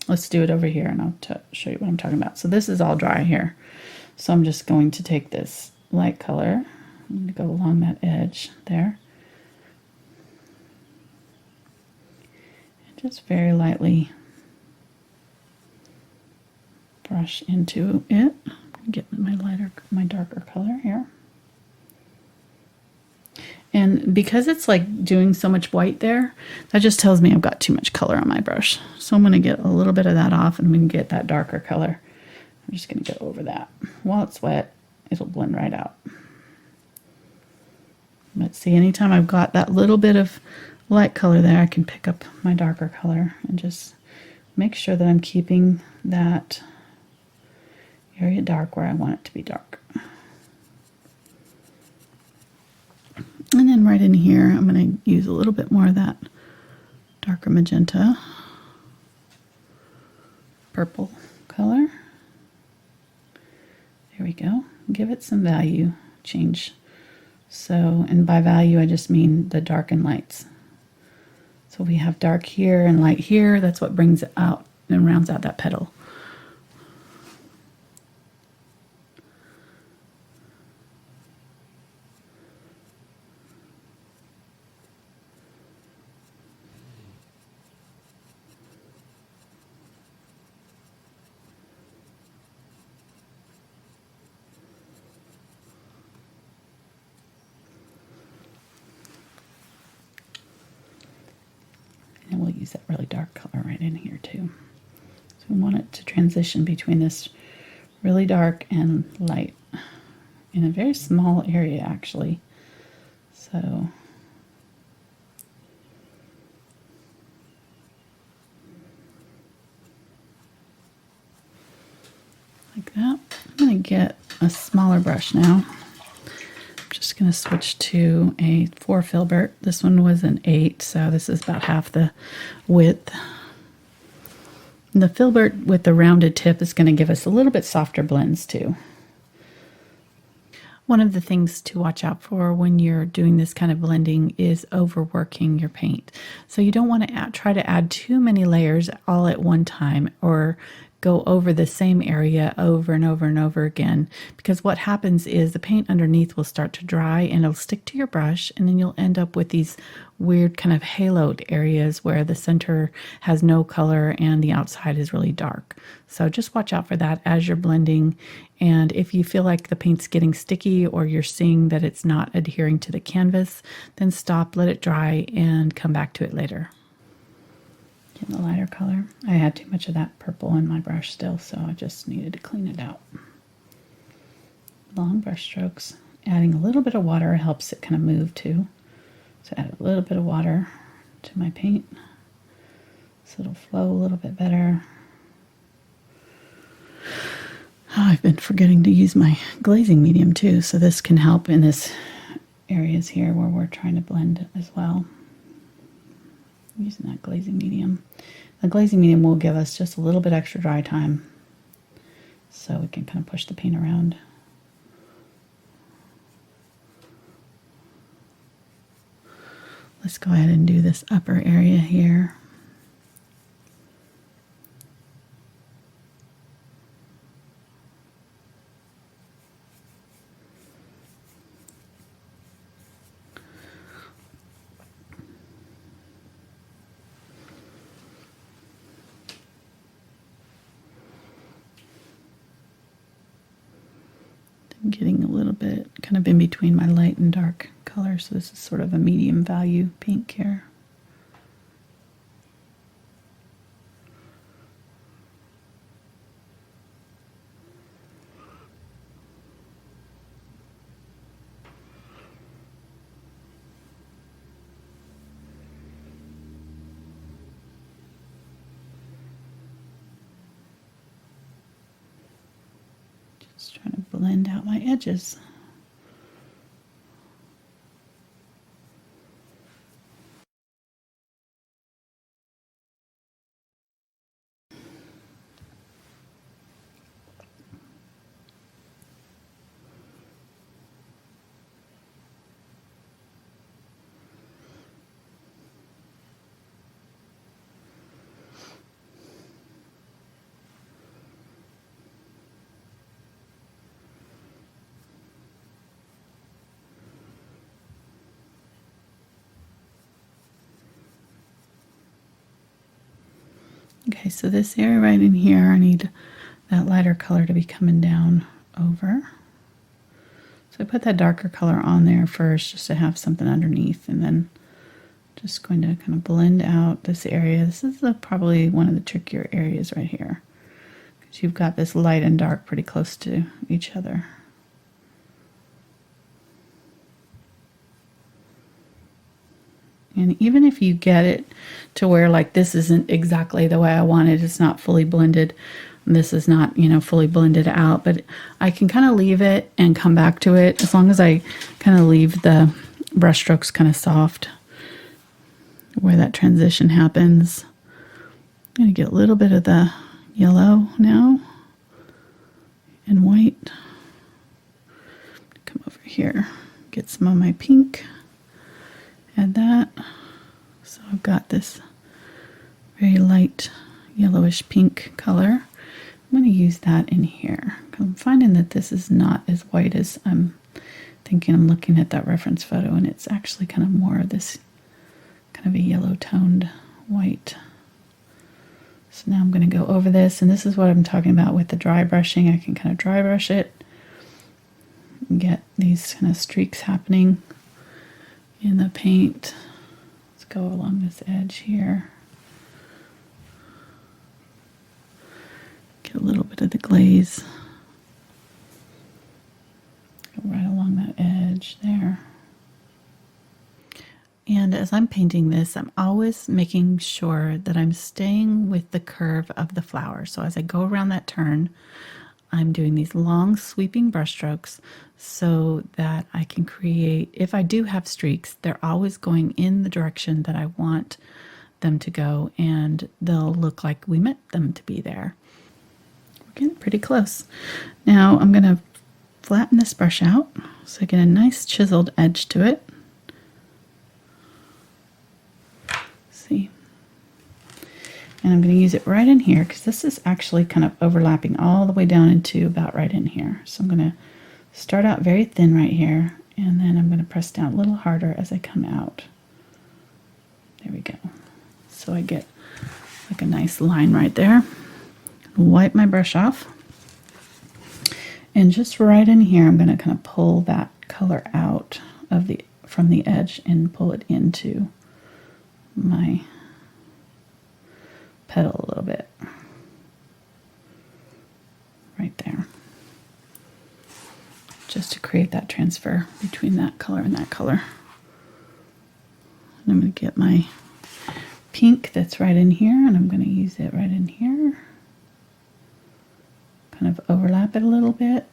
Let's do it over here, and I'll show you what I'm talking about. So this is all dry here. So I'm just going to take this light color and go along that edge there. And just very lightly brush into it. Get my darker color here. And because it's like doing so much white there, that just tells me I've got too much color on my brush. So I'm going to get a little bit of that off, and we can get that darker color. I'm just going to go over that. While it's wet, it'll blend right out. But see, anytime I've got that little bit of light color there, I can pick up my darker color and just make sure that I'm keeping that area dark where I want it to be dark. And then right in here, I'm going to use a little bit more of that darker magenta, purple color. There we go. Give it some value change. So, and by value, I just mean the dark and lights. So we have dark here and light here. That's what brings it out and rounds out that petal. And we'll use that really dark color right in here too. So we want it to transition between this really dark and light in a very small area actually. So like that. I'm going to get a smaller brush now. Just going to switch to a 4 Filbert. This one was an 8, so this is about half the width. And the Filbert with the rounded tip is going to give us a little bit softer blends too. One of the things to watch out for when you're doing this kind of blending is overworking your paint. So you don't want to try to add too many layers all at one time, or go over the same area over and over and over again, because what happens is the paint underneath will start to dry and it'll stick to your brush, and then you'll end up with these weird kind of haloed areas where the center has no color and the outside is really dark. So just watch out for that as you're blending, and if you feel like the paint's getting sticky or you're seeing that it's not adhering to the canvas, then stop, let it dry, and come back to it later. Getting the lighter color. I had too much of that purple in my brush still, so I just needed to clean it out. Long brush strokes. Adding a little bit of water helps it kind of move too. So add a little bit of water to my paint so it'll flow a little bit better. Oh, I've been forgetting to use my glazing medium too, so this can help in this areas here where we're trying to blend as well. Using that glazing medium. The glazing medium will give us just a little bit extra dry time, so we can kind of push the paint around. Let's go ahead and do this upper area here. Getting a little bit kind of in between my light and dark color, so this is sort of a medium value pink here. Just trying to blend out my edges. Okay, so this area right in here, I need that lighter color to be coming down over. So I put that darker color on there first just to have something underneath, and then just going to kind of blend out this area. This is probably one of the trickier areas right here, because you've got this light and dark pretty close to each other. And even if you get it to where like this isn't exactly the way I want it, it's not fully blended, this is not, you know, fully blended out, but I can kind of leave it and come back to it as long as I kind of leave the brush strokes kind of soft where that transition happens. I'm going to get a little bit of the yellow now and white. Come over here, get some of my pink. Add that. So I've got this very light yellowish pink color. I'm going to use that in here. I'm finding that this is not as white as I'm thinking. I'm looking at that reference photo, and it's actually kind of more of this kind of a yellow toned white. So now I'm going to go over this, and this is what I'm talking about with the dry brushing. I can kind of dry brush it and get these kind of streaks happening in the paint. Let's go along this edge here. Get a little bit of the glaze. Go right along that edge there. And as I'm painting this, I'm always making sure that I'm staying with the curve of the flower. So as I go around that turn, I'm doing these long sweeping brush strokes so that I can create, if I do have streaks, they're always going in the direction that I want them to go, and they'll look like we meant them to be there. We're getting pretty close. Now I'm going to flatten this brush out so I get a nice chiseled edge to it. See? And I'm going to use it right in here because this is actually kind of overlapping all the way down into about right in here. So I'm going to start out very thin right here, and then I'm going to press down a little harder as I come out. There we go. So I get like a nice line right there. Wipe my brush off. And just right in here, I'm going to kind of pull that color out of from the edge and pull it into my petal a little bit. Right there. Just to create that transfer between that color and that color. And I'm going to get my pink that's right in here, and I'm going to use it right in here. Kind of overlap it a little bit.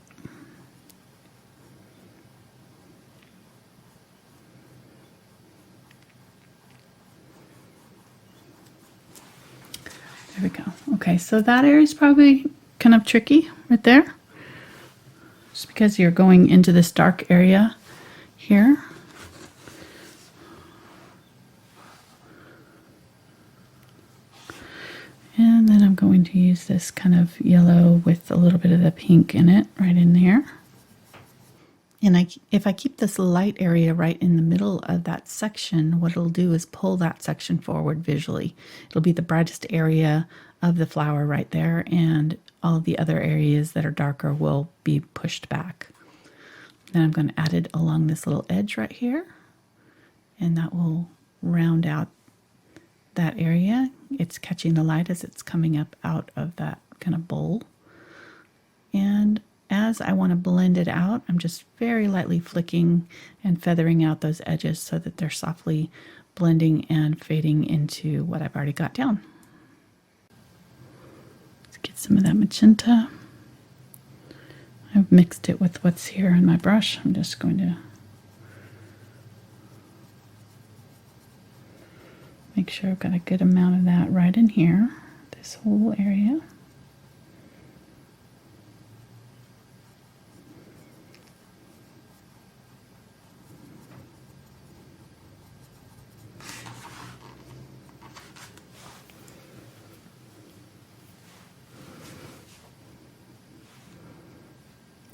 There we go. Okay, so that area is probably kind of tricky right there. Just because you're going into this dark area here. And then I'm going to use this kind of yellow with a little bit of the pink in it right in there. And if I keep this light area right in the middle of that section, what it'll do is pull that section forward visually. It'll be the brightest area of the flower right there, and all of the other areas that are darker will be pushed back. Then I'm going to add it along this little edge right here, and that will round out that area. It's catching the light as it's coming up out of that kind of bowl. And as I want to blend it out, I'm just very lightly flicking and feathering out those edges so that they're softly blending and fading into what I've already got down. Let's get some of that magenta. I've mixed it with what's here in my brush. I'm just going to make sure I've got a good amount of that right in here, this whole area.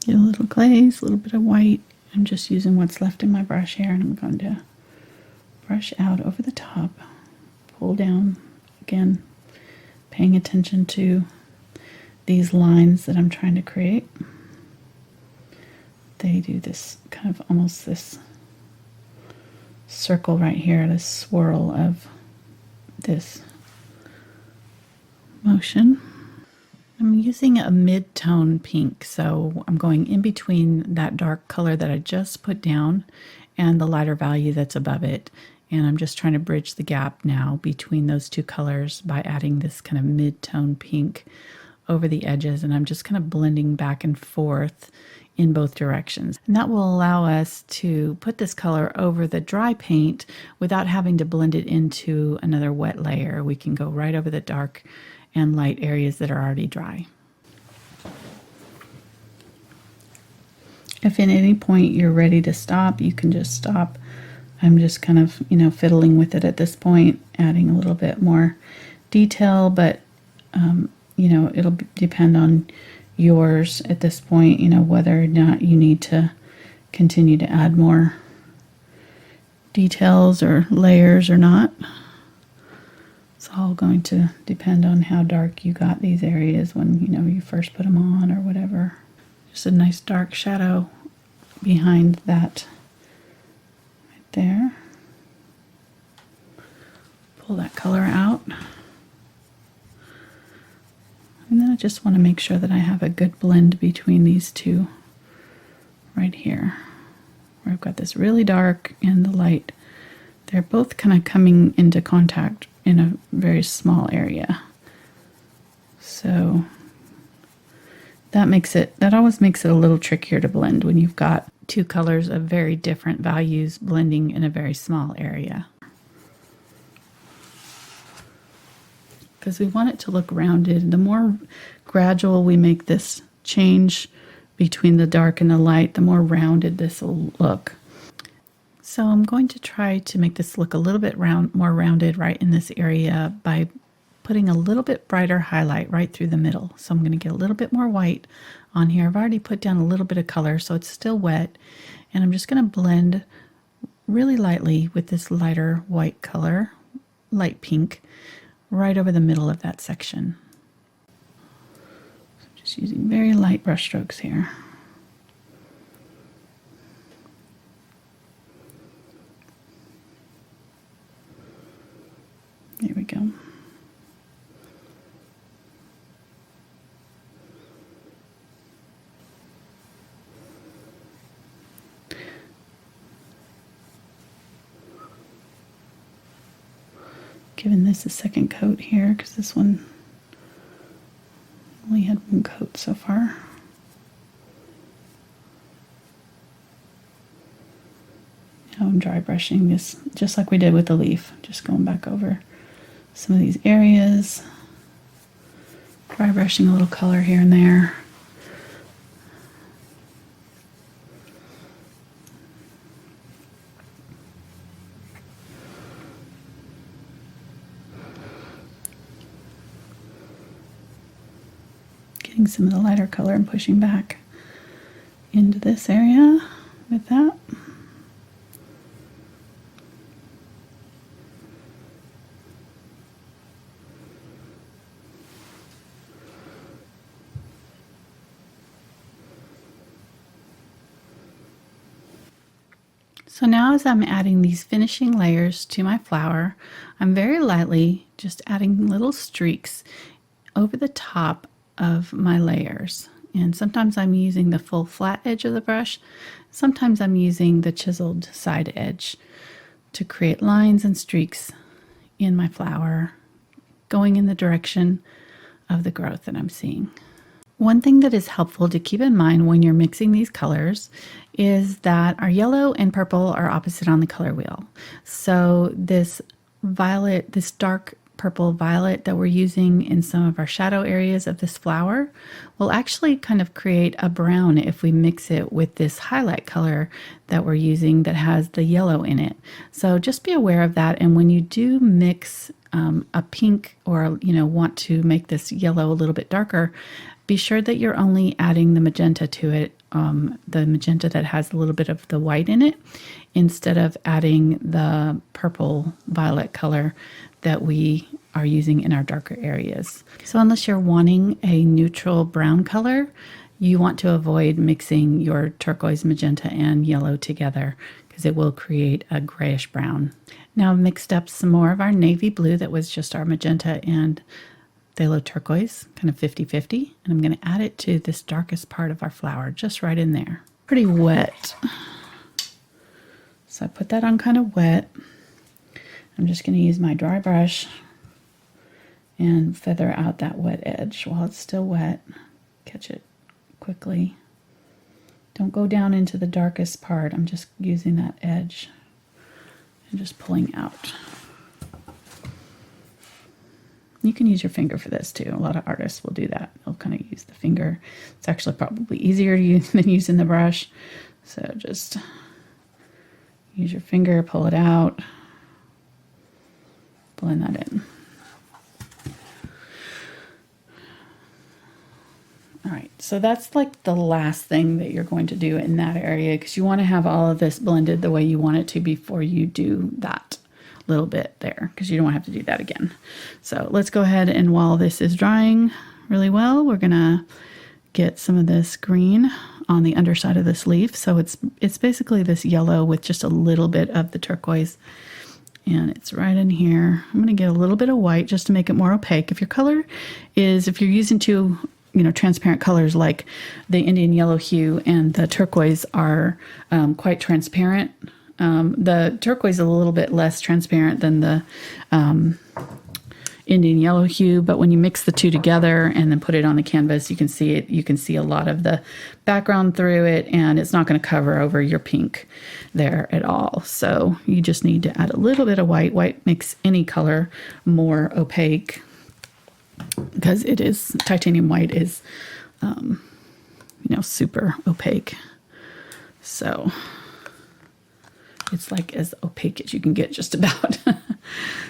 Get a little glaze, a little bit of white. I'm just using what's left in my brush here, and I'm going to brush out over the top, pull down, again, paying attention to these lines that I'm trying to create. They do this kind of almost this circle right here, this swirl of this motion. I'm using a mid-tone pink, so I'm going in between that dark color that I just put down and the lighter value that's above it. And I'm just trying to bridge the gap now between those two colors by adding this kind of mid-tone pink over the edges, and I'm just kind of blending back and forth in both directions. And that will allow us to put this color over the dry paint without having to blend it into another wet layer. We can go right over the dark and light areas that are already dry. If at any point you're ready to stop, you can just stop. I'm just kind of, fiddling with it at this point, adding a little bit more detail, but, it'll depend on yours at this point, whether or not you need to continue to add more details or layers or not. It's all going to depend on how dark you got these areas when, you first put them on or whatever. Just a nice dark shadow behind that right there. Pull that color out. And then I just want to make sure that I have a good blend between these two right here, where I've got this really dark and the light. They're both kind of coming into contact in a very small area. So that always makes it a little trickier to blend when you've got two colors of very different values blending in a very small area. Because we want it to look rounded. The more gradual we make this change between the dark and the light, the more rounded this will look. So I'm going to try to make this look a little bit more rounded right in this area by putting a little bit brighter highlight right through the middle. So I'm going to get a little bit more white on here. I've already put down a little bit of color, so it's still wet. And I'm just going to blend really lightly with this lighter white color, light pink, right over the middle of that section. So just using very light brush strokes here. There we go. Giving this a second coat here because this one only had one coat so far. Now I'm dry brushing this just like we did with the leaf, just going back over some of these areas, dry brushing a little color here and there. Getting some of the lighter color and pushing back into this area with that. So now as I'm adding these finishing layers to my flower, I'm very lightly just adding little streaks over the top of my layers. And sometimes I'm using the full flat edge of the brush, sometimes I'm using the chiseled side edge to create lines and streaks in my flower, going in the direction of the growth that I'm seeing. One thing that is helpful to keep in mind when you're mixing these colors is that our yellow and purple are opposite on the color wheel. So this violet, this dark purple violet that we're using in some of our shadow areas of this flower will actually kind of create a brown if we mix it with this highlight color that we're using that has the yellow in it. So just be aware of that, and when you do mix a pink or want to make this yellow a little bit darker, be sure that you're only adding the magenta to it, the magenta that has a little bit of the white in it, instead of adding the purple violet color that we are using in our darker areas. So unless you're wanting a neutral brown color, you want to avoid mixing your turquoise, magenta, and yellow together because it will create a grayish brown. Now I've mixed up some more of our navy blue that was just our magenta and phthalo turquoise, kind of 50-50, and I'm going to add it to this darkest part of our flower, just right in there. Pretty wet. So I put that on kind of wet. I'm just going to use my dry brush and feather out that wet edge while it's still wet. Catch it quickly. Don't go down into the darkest part. I'm just using that edge and just pulling out. You can use your finger for this too. A lot of artists will do that. They'll kind of use the finger. It's actually probably easier to use than using the brush. So just use your finger, pull it out. Blend that in. All right, so that's like the last thing that you're going to do in that area because you want to have all of this blended the way you want it to before you do that little bit there because you don't have to do that again. So let's go ahead, and while this is drying really well, we're gonna get some of this green on the underside of this leaf. So it's basically this yellow with just a little bit of the turquoise. And it's right in here. I'm going to get a little bit of white just to make it more opaque. If your color is, if you're using two, transparent colors like the Indian Yellow Hue and the turquoise are quite transparent. The turquoise is a little bit less transparent than the Indian Yellow Hue, but when you mix the two together and then put it on the canvas, you can see it. You can see a lot of the background through it, and it's not going to cover over your pink there at all. So you just need to add a little bit of white. White makes any color more opaque because it is, titanium white is, super opaque. So it's like as opaque as you can get, just about.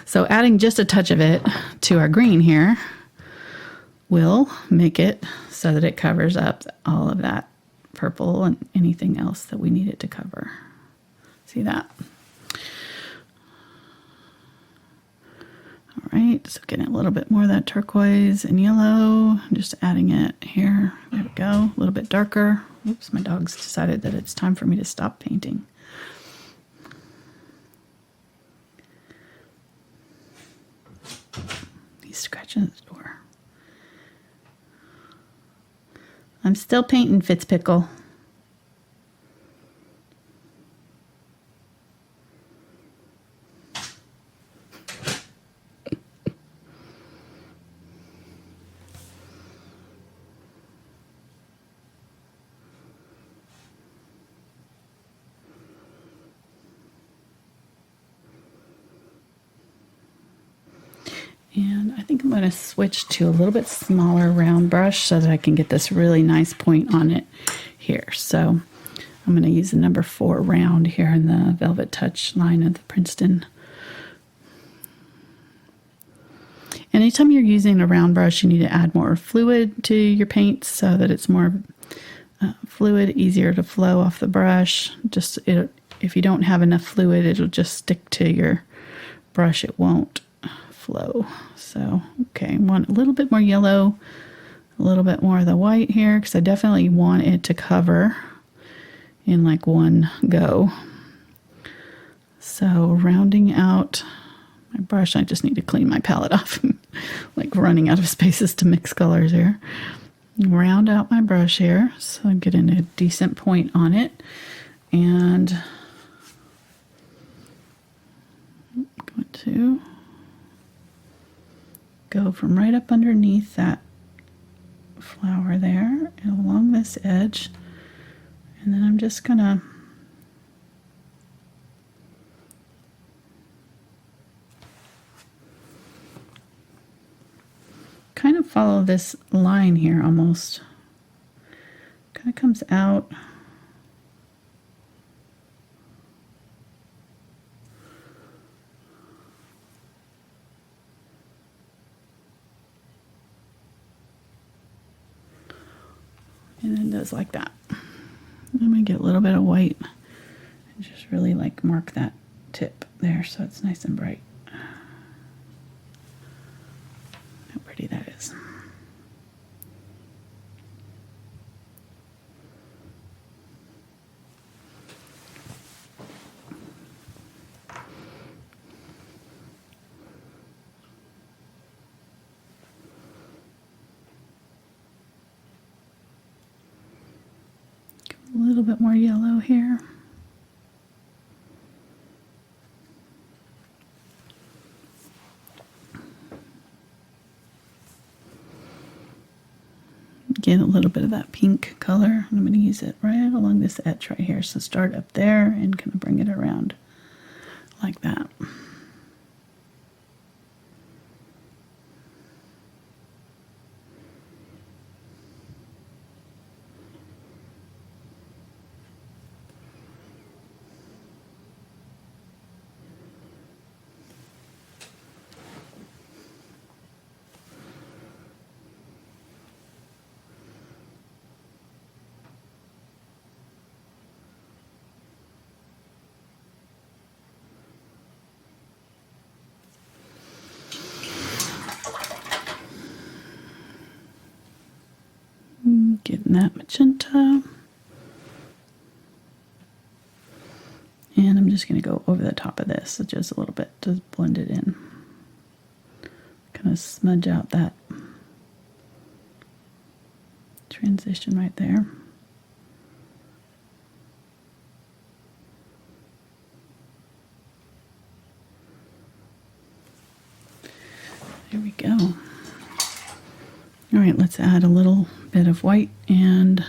So adding just a touch of it to our green here will make it so that it covers up all of that purple and anything else that we need it to cover. See that? All right, so getting a little bit more of that turquoise and yellow, just adding it here. There we go, a little bit darker. Oops, my dog's decided that it's time for me to stop painting. He's scratching at the door. I'm still painting, Fitzpickle. And I think I'm going to switch to a little bit smaller round brush so that I can get this really nice point on it here. So I'm going to use the number 4 round here in the VelvetTouch line of the Princeton. Anytime you're using a round brush, you need to add more fluid to your paint so that it's more fluid, easier to flow off the brush. If you don't have enough fluid, it'll just stick to your brush. It won't flow. So, okay, I want a little bit more yellow, a little bit more of the white here, because I definitely want it to cover in like one go. So rounding out my brush, I just need to clean my palette off. Like running out of spaces to mix colors here. Round out my brush here so I'm getting a decent point on it. And I'm going to go from right up underneath that flower there and along this edge. And then I'm just gonna kind of follow this line here almost. Kind of comes out. And then does like that. I'm gonna get a little bit of white and just really like mark that tip there so it's nice and bright. How pretty that is. A little bit more yellow here. Get a little bit of that pink color. I'm going to use it right along this edge right here. So start up there and kind of bring it around like that. Getting that magenta. And I'm just going to go over the top of this just a little bit to blend it in. Kind of smudge out that transition right there. There we go. All right, let's add a little bit of white and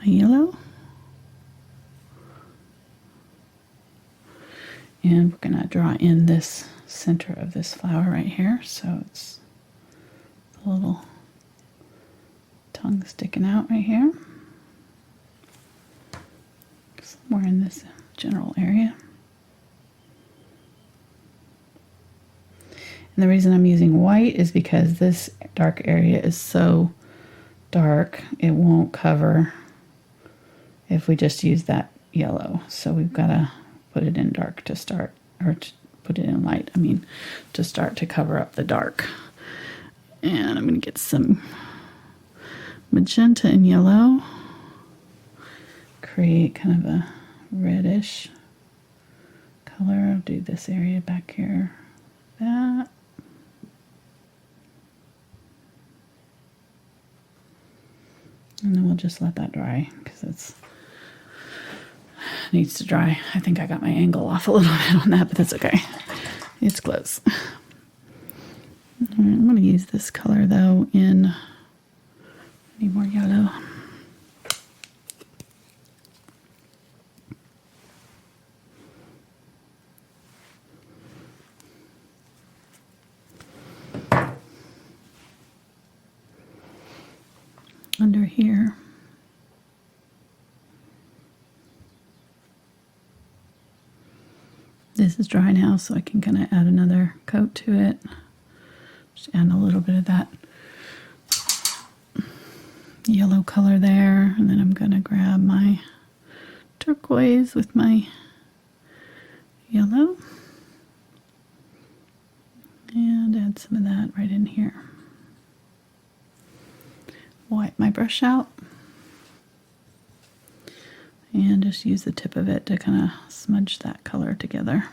a yellow. And we're going to draw in this center of this flower right here. So it's a little tongue sticking out right here. Somewhere in this general area. And the reason I'm using white is because this dark area is so dark, it won't cover if we just use that yellow. So we've got to put it in dark to start, or to put it in light, I mean, to start to cover up the dark. And I'm going to get some magenta and yellow, create kind of a reddish color. I'll do this area back here, that. And then we'll just let that dry because it needs to dry. I think I got my angle off a little bit on that, but that's okay. It's close. All right, I'm going to use this color though in, I need more yellow. Under here. This is dry now, so I can kind of add another coat to it. Just add a little bit of that yellow color there, and then I'm going to grab my turquoise with my yellow and add some of that right in here. Wipe my brush out and just use the tip of it to kind of smudge that color together.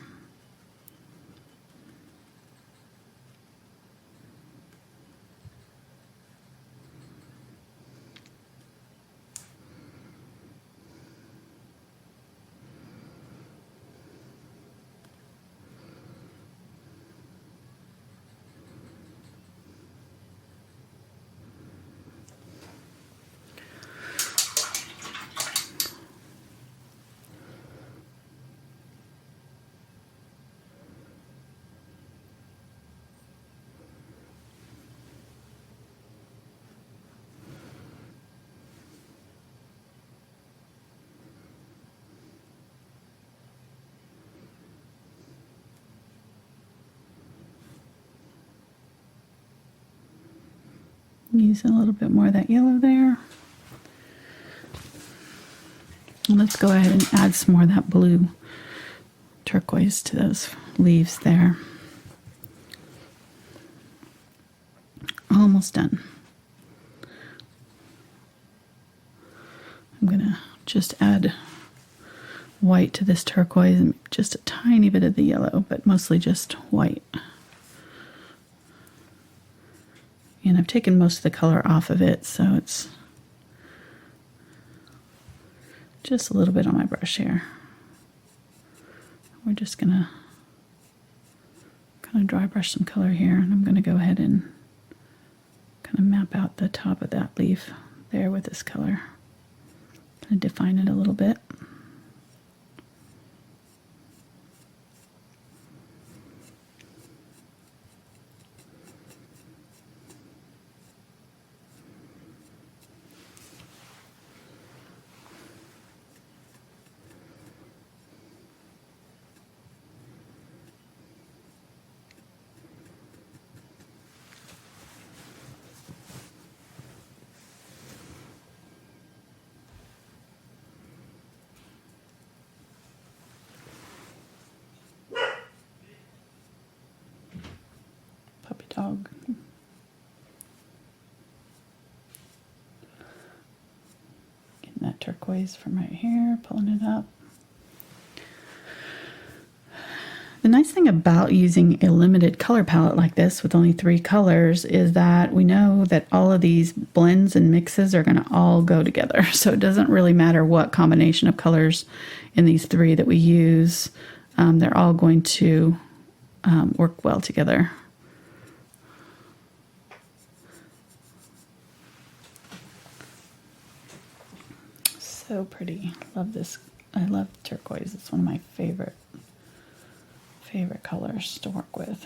Using a little bit more of that yellow there. And let's go ahead and add some more of that blue turquoise to those leaves there. Almost done. I'm going to just add white to this turquoise and just a tiny bit of the yellow, but mostly just white. And I've taken most of the color off of it, so it's just a little bit on my brush here. We're just going to kind of dry brush some color here, and I'm going to go ahead and kind of map out the top of that leaf there with this color. Kind of define it a little bit. Dog. Getting that turquoise from right here, pulling it up. The nice thing about using a limited color palette like this with only 3 colors is that we know that all of these blends and mixes are going to all go together. So it doesn't really matter what combination of colors in these 3 that we use. They're all going to work well together. So pretty. Love this. I love turquoise. It's one of my favorite colors to work with.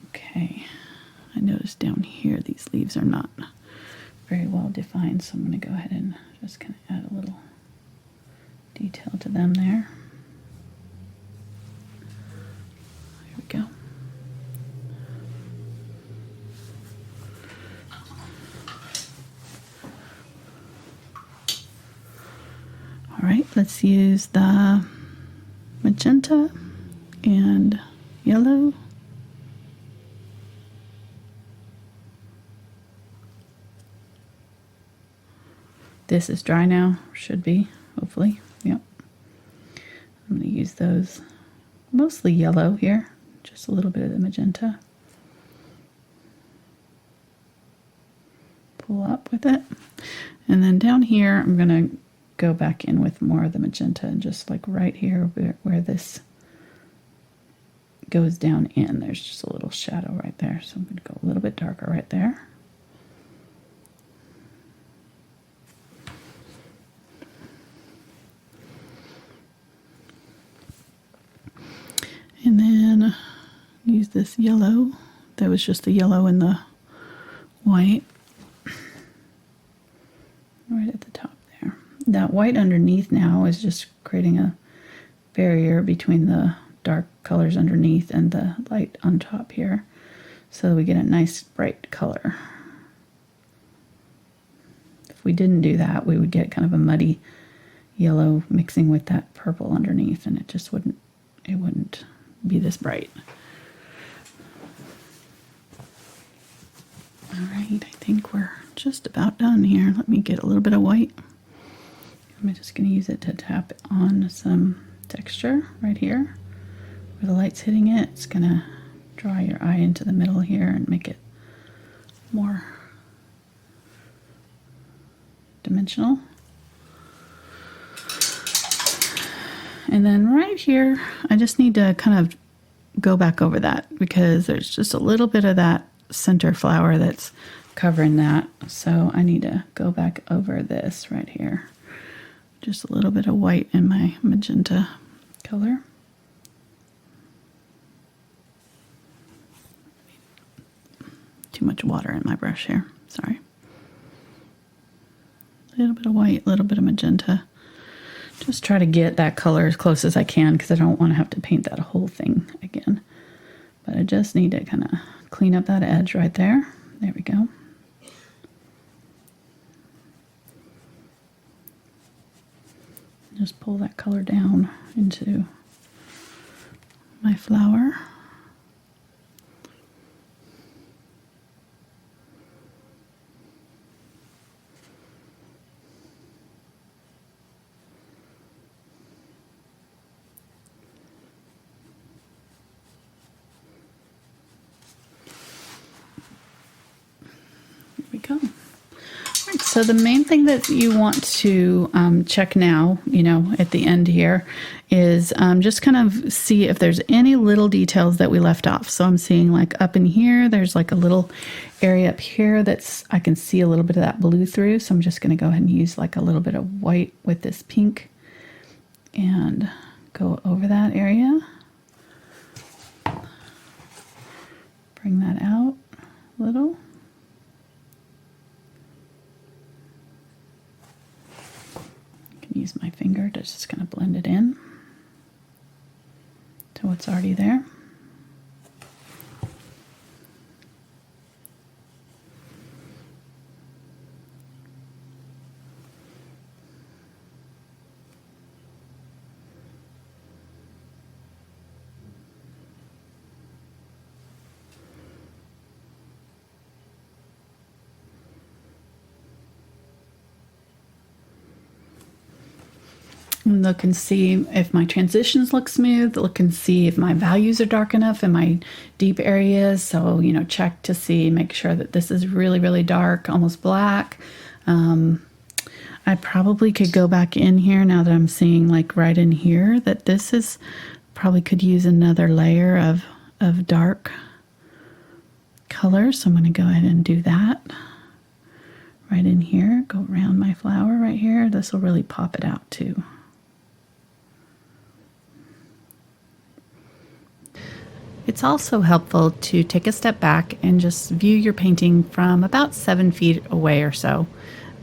Okay. I noticed down here these leaves are not very well defined, so I'm going to go ahead and just kind of add a little detail to them there. There we go. All right, let's use the magenta and yellow. This is dry now, should be, hopefully. Yep. I'm going to use those, mostly yellow here, just a little bit of the magenta. Pull up with it. And then down here, I'm going to go back in with more of the magenta, and just like right here where this goes down in, there's just a little shadow right there. So I'm going to go a little bit darker right there. And then use this yellow. That was just the yellow and the white right at the top there. That white underneath now is just creating a barrier between the dark colors underneath and the light on top here, so we get a nice bright color. If we didn't do that, we would get kind of a muddy yellow mixing with that purple underneath, and it wouldn't be this bright. All right, I think we're just about done here. Let me get a little bit of white. I'm just going to use it to tap on some texture right here where the light's hitting it. It's going to draw your eye into the middle here and make it more dimensional. And then right here, I just need to kind of go back over that because there's just a little bit of that center flower that's covering that. So I need to go back over this right here. Just a little bit of white in my magenta color. Too much water in my brush here, sorry. A little bit of white, a little bit of magenta. Just try to get that color as close as I can because I don't want to have to paint that whole thing again. But I just need to kind of clean up that edge right there. There we go. Just pull that color down into my flower. There we go. Right, so the main thing that you want to check now, you know, at the end here is just kind of see if there's any little details that we left off. So I'm seeing like up in here, there's like a little area up here that's, I can see a little bit of that blue through. So I'm just going to go ahead and use like a little bit of white with this pink and go over that area. Bring that out a little. Use my finger to just kind of blend it in to what's already there. And look and see if my transitions look smooth. Look and see if my values are dark enough in my deep areas. So, you know, check to see, make sure that this is really, really dark, almost black. I probably could go back in here now that I'm seeing like right in here that this is probably could use another layer of dark color. So I'm going to go ahead and do that right in here. Go around my flower right here. This will really pop it out too. It's also helpful to take a step back and just view your painting from about 7 feet away or so.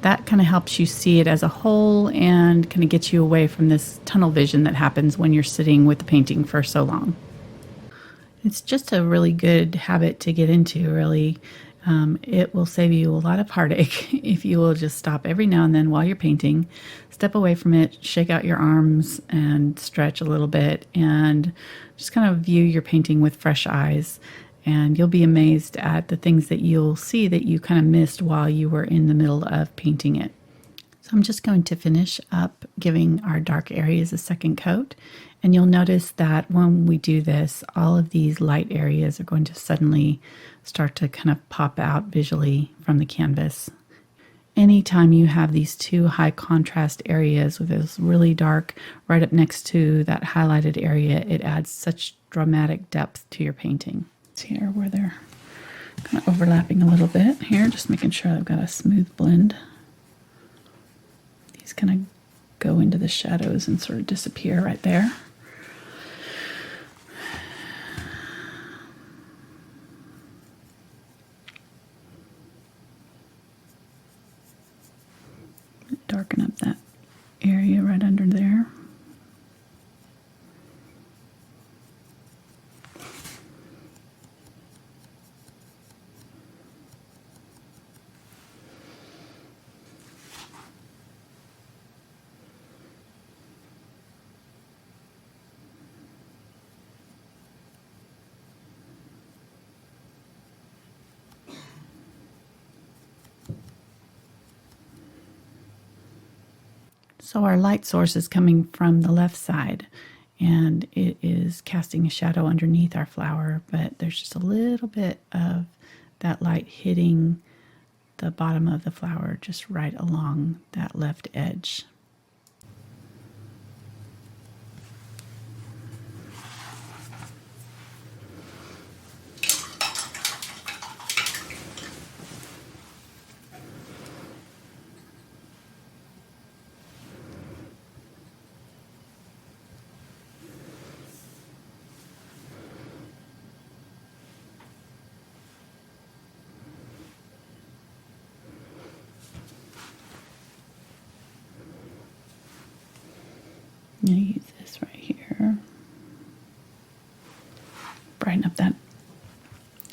That kind of helps you see it as a whole and kind of gets you away from this tunnel vision that happens when you're sitting with the painting for so long. It's just a really good habit to get into, really. It will save you a lot of heartache if you will just stop every now and then while you're painting, step away from it, shake out your arms and stretch a little bit and just kind of view your painting with fresh eyes. And you'll be amazed at the things that you'll see that you kind of missed while you were in the middle of painting it. So I'm just going to finish up giving our dark areas a second coat. And you'll notice that when we do this, all of these light areas are going to suddenly start to kind of pop out visually from the canvas. Anytime you have these two high contrast areas with this really dark right up next to that highlighted area, it adds such dramatic depth to your painting. It's here where they're kind of overlapping a little bit here, just making sure I've got a smooth blend. These kind of go into the shadows and sort of disappear right there. Darken up that area right under there. So our light source is coming from the left side and it is casting a shadow underneath our flower, but there's just a little bit of that light hitting the bottom of the flower just right along that left edge. I'm going to use this right here. Brighten up that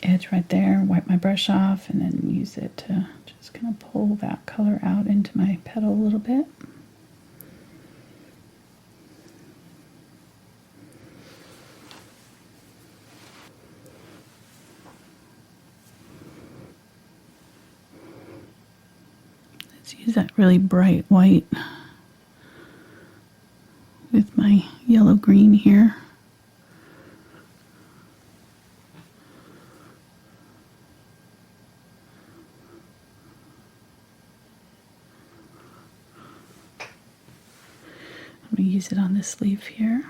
edge right there, wipe my brush off, and then use it to just kind of pull that color out into my petal a little bit. Let's use that really bright white with my yellow green here. I'm going to use it on this leaf here.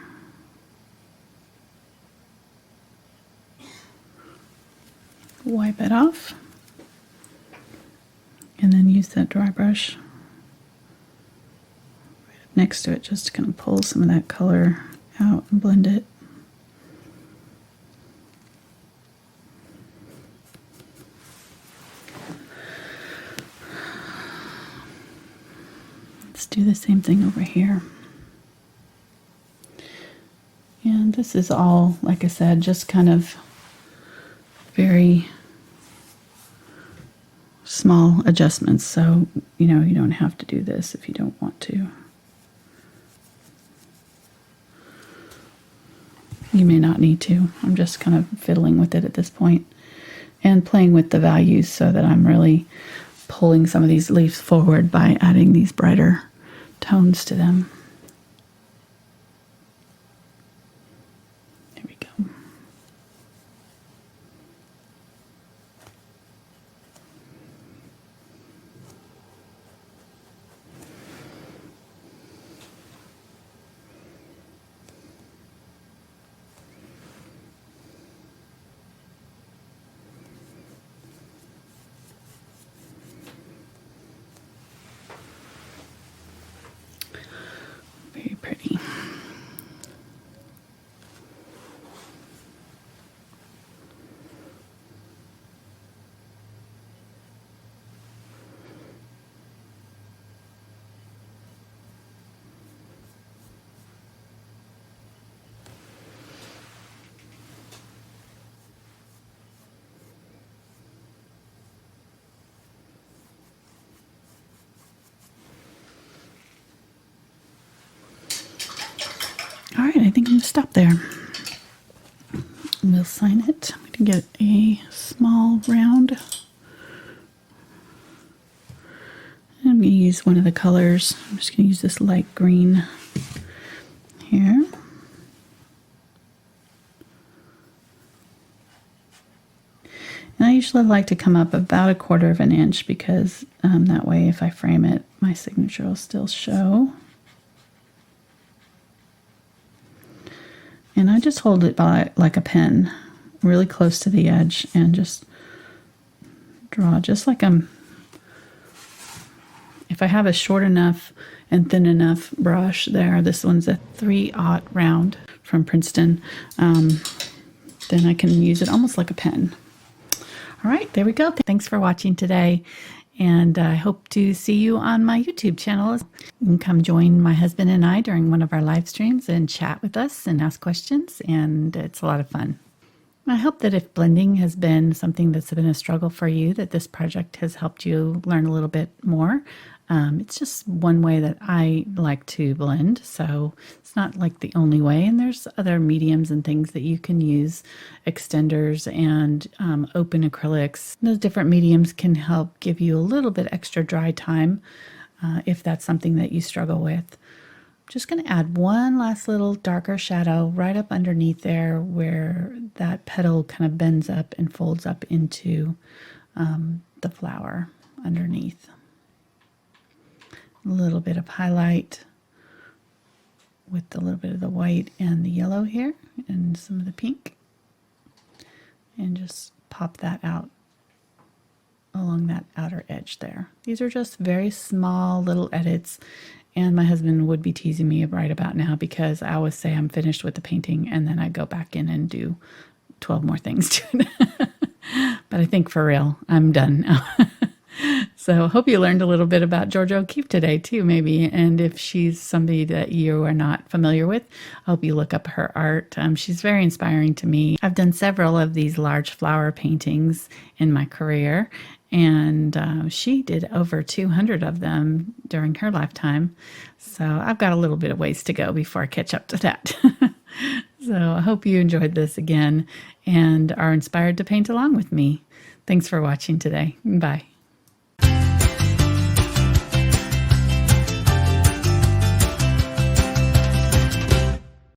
Wipe it off. And then use that dry brush right up next to it just to kind of pull some of that color out and blend it. Let's do the same thing over here. And this is all, like I said, just kind of very small adjustments. So, you know, you don't have to do this if you don't want to. You may not need to. I'm just kind of fiddling with it at this point and playing with the values so that I'm really pulling some of these leaves forward by adding these brighter tones to them. There we go. Very pretty. All right, I think I'm going to stop there. And we'll sign it. I'm going to get a small round. And I'm going to use one of the colors. I'm just going to use this light green here. And I usually like to come up about 1/4 of an inch because that way if I frame it, my signature will still show. And I just hold it by like a pen, really close to the edge, and just draw just like if I have a short enough and thin enough brush there, this one's a 3/0 round from Princeton, then I can use it almost like a pen. All right, there we go. Thanks for watching today. And I hope to see you on my YouTube channel. You can come join my husband and I during one of our live streams and chat with us and ask questions. And it's a lot of fun. I hope that if blending has been something that's been a struggle for you, that this project has helped you learn a little bit more. It's just one way that I like to blend, so it's not like the only way. And there's other mediums and things that you can use, extenders and open acrylics. Those different mediums can help give you a little bit extra dry time if that's something that you struggle with. I'm just going to add one last little darker shadow right up underneath there where that petal kind of bends up and folds up into the flower underneath. A little bit of highlight with a little bit of the white and the yellow here and some of the pink, and just pop that out along that outer edge there. These are just very small little edits, and my husband would be teasing me right about now because I always say I'm finished with the painting and then I go back in and do 12 more things to it. But I think for real, I'm done now. So I hope you learned a little bit about Georgia O'Keeffe today too, maybe. And if she's somebody that you are not familiar with, I hope you look up her art. She's very inspiring to me. I've done several of these large flower paintings in my career, and she did over 200 of them during her lifetime. So I've got a little bit of ways to go before I catch up to that. So I hope you enjoyed this again and are inspired to paint along with me. Thanks for watching today. Bye.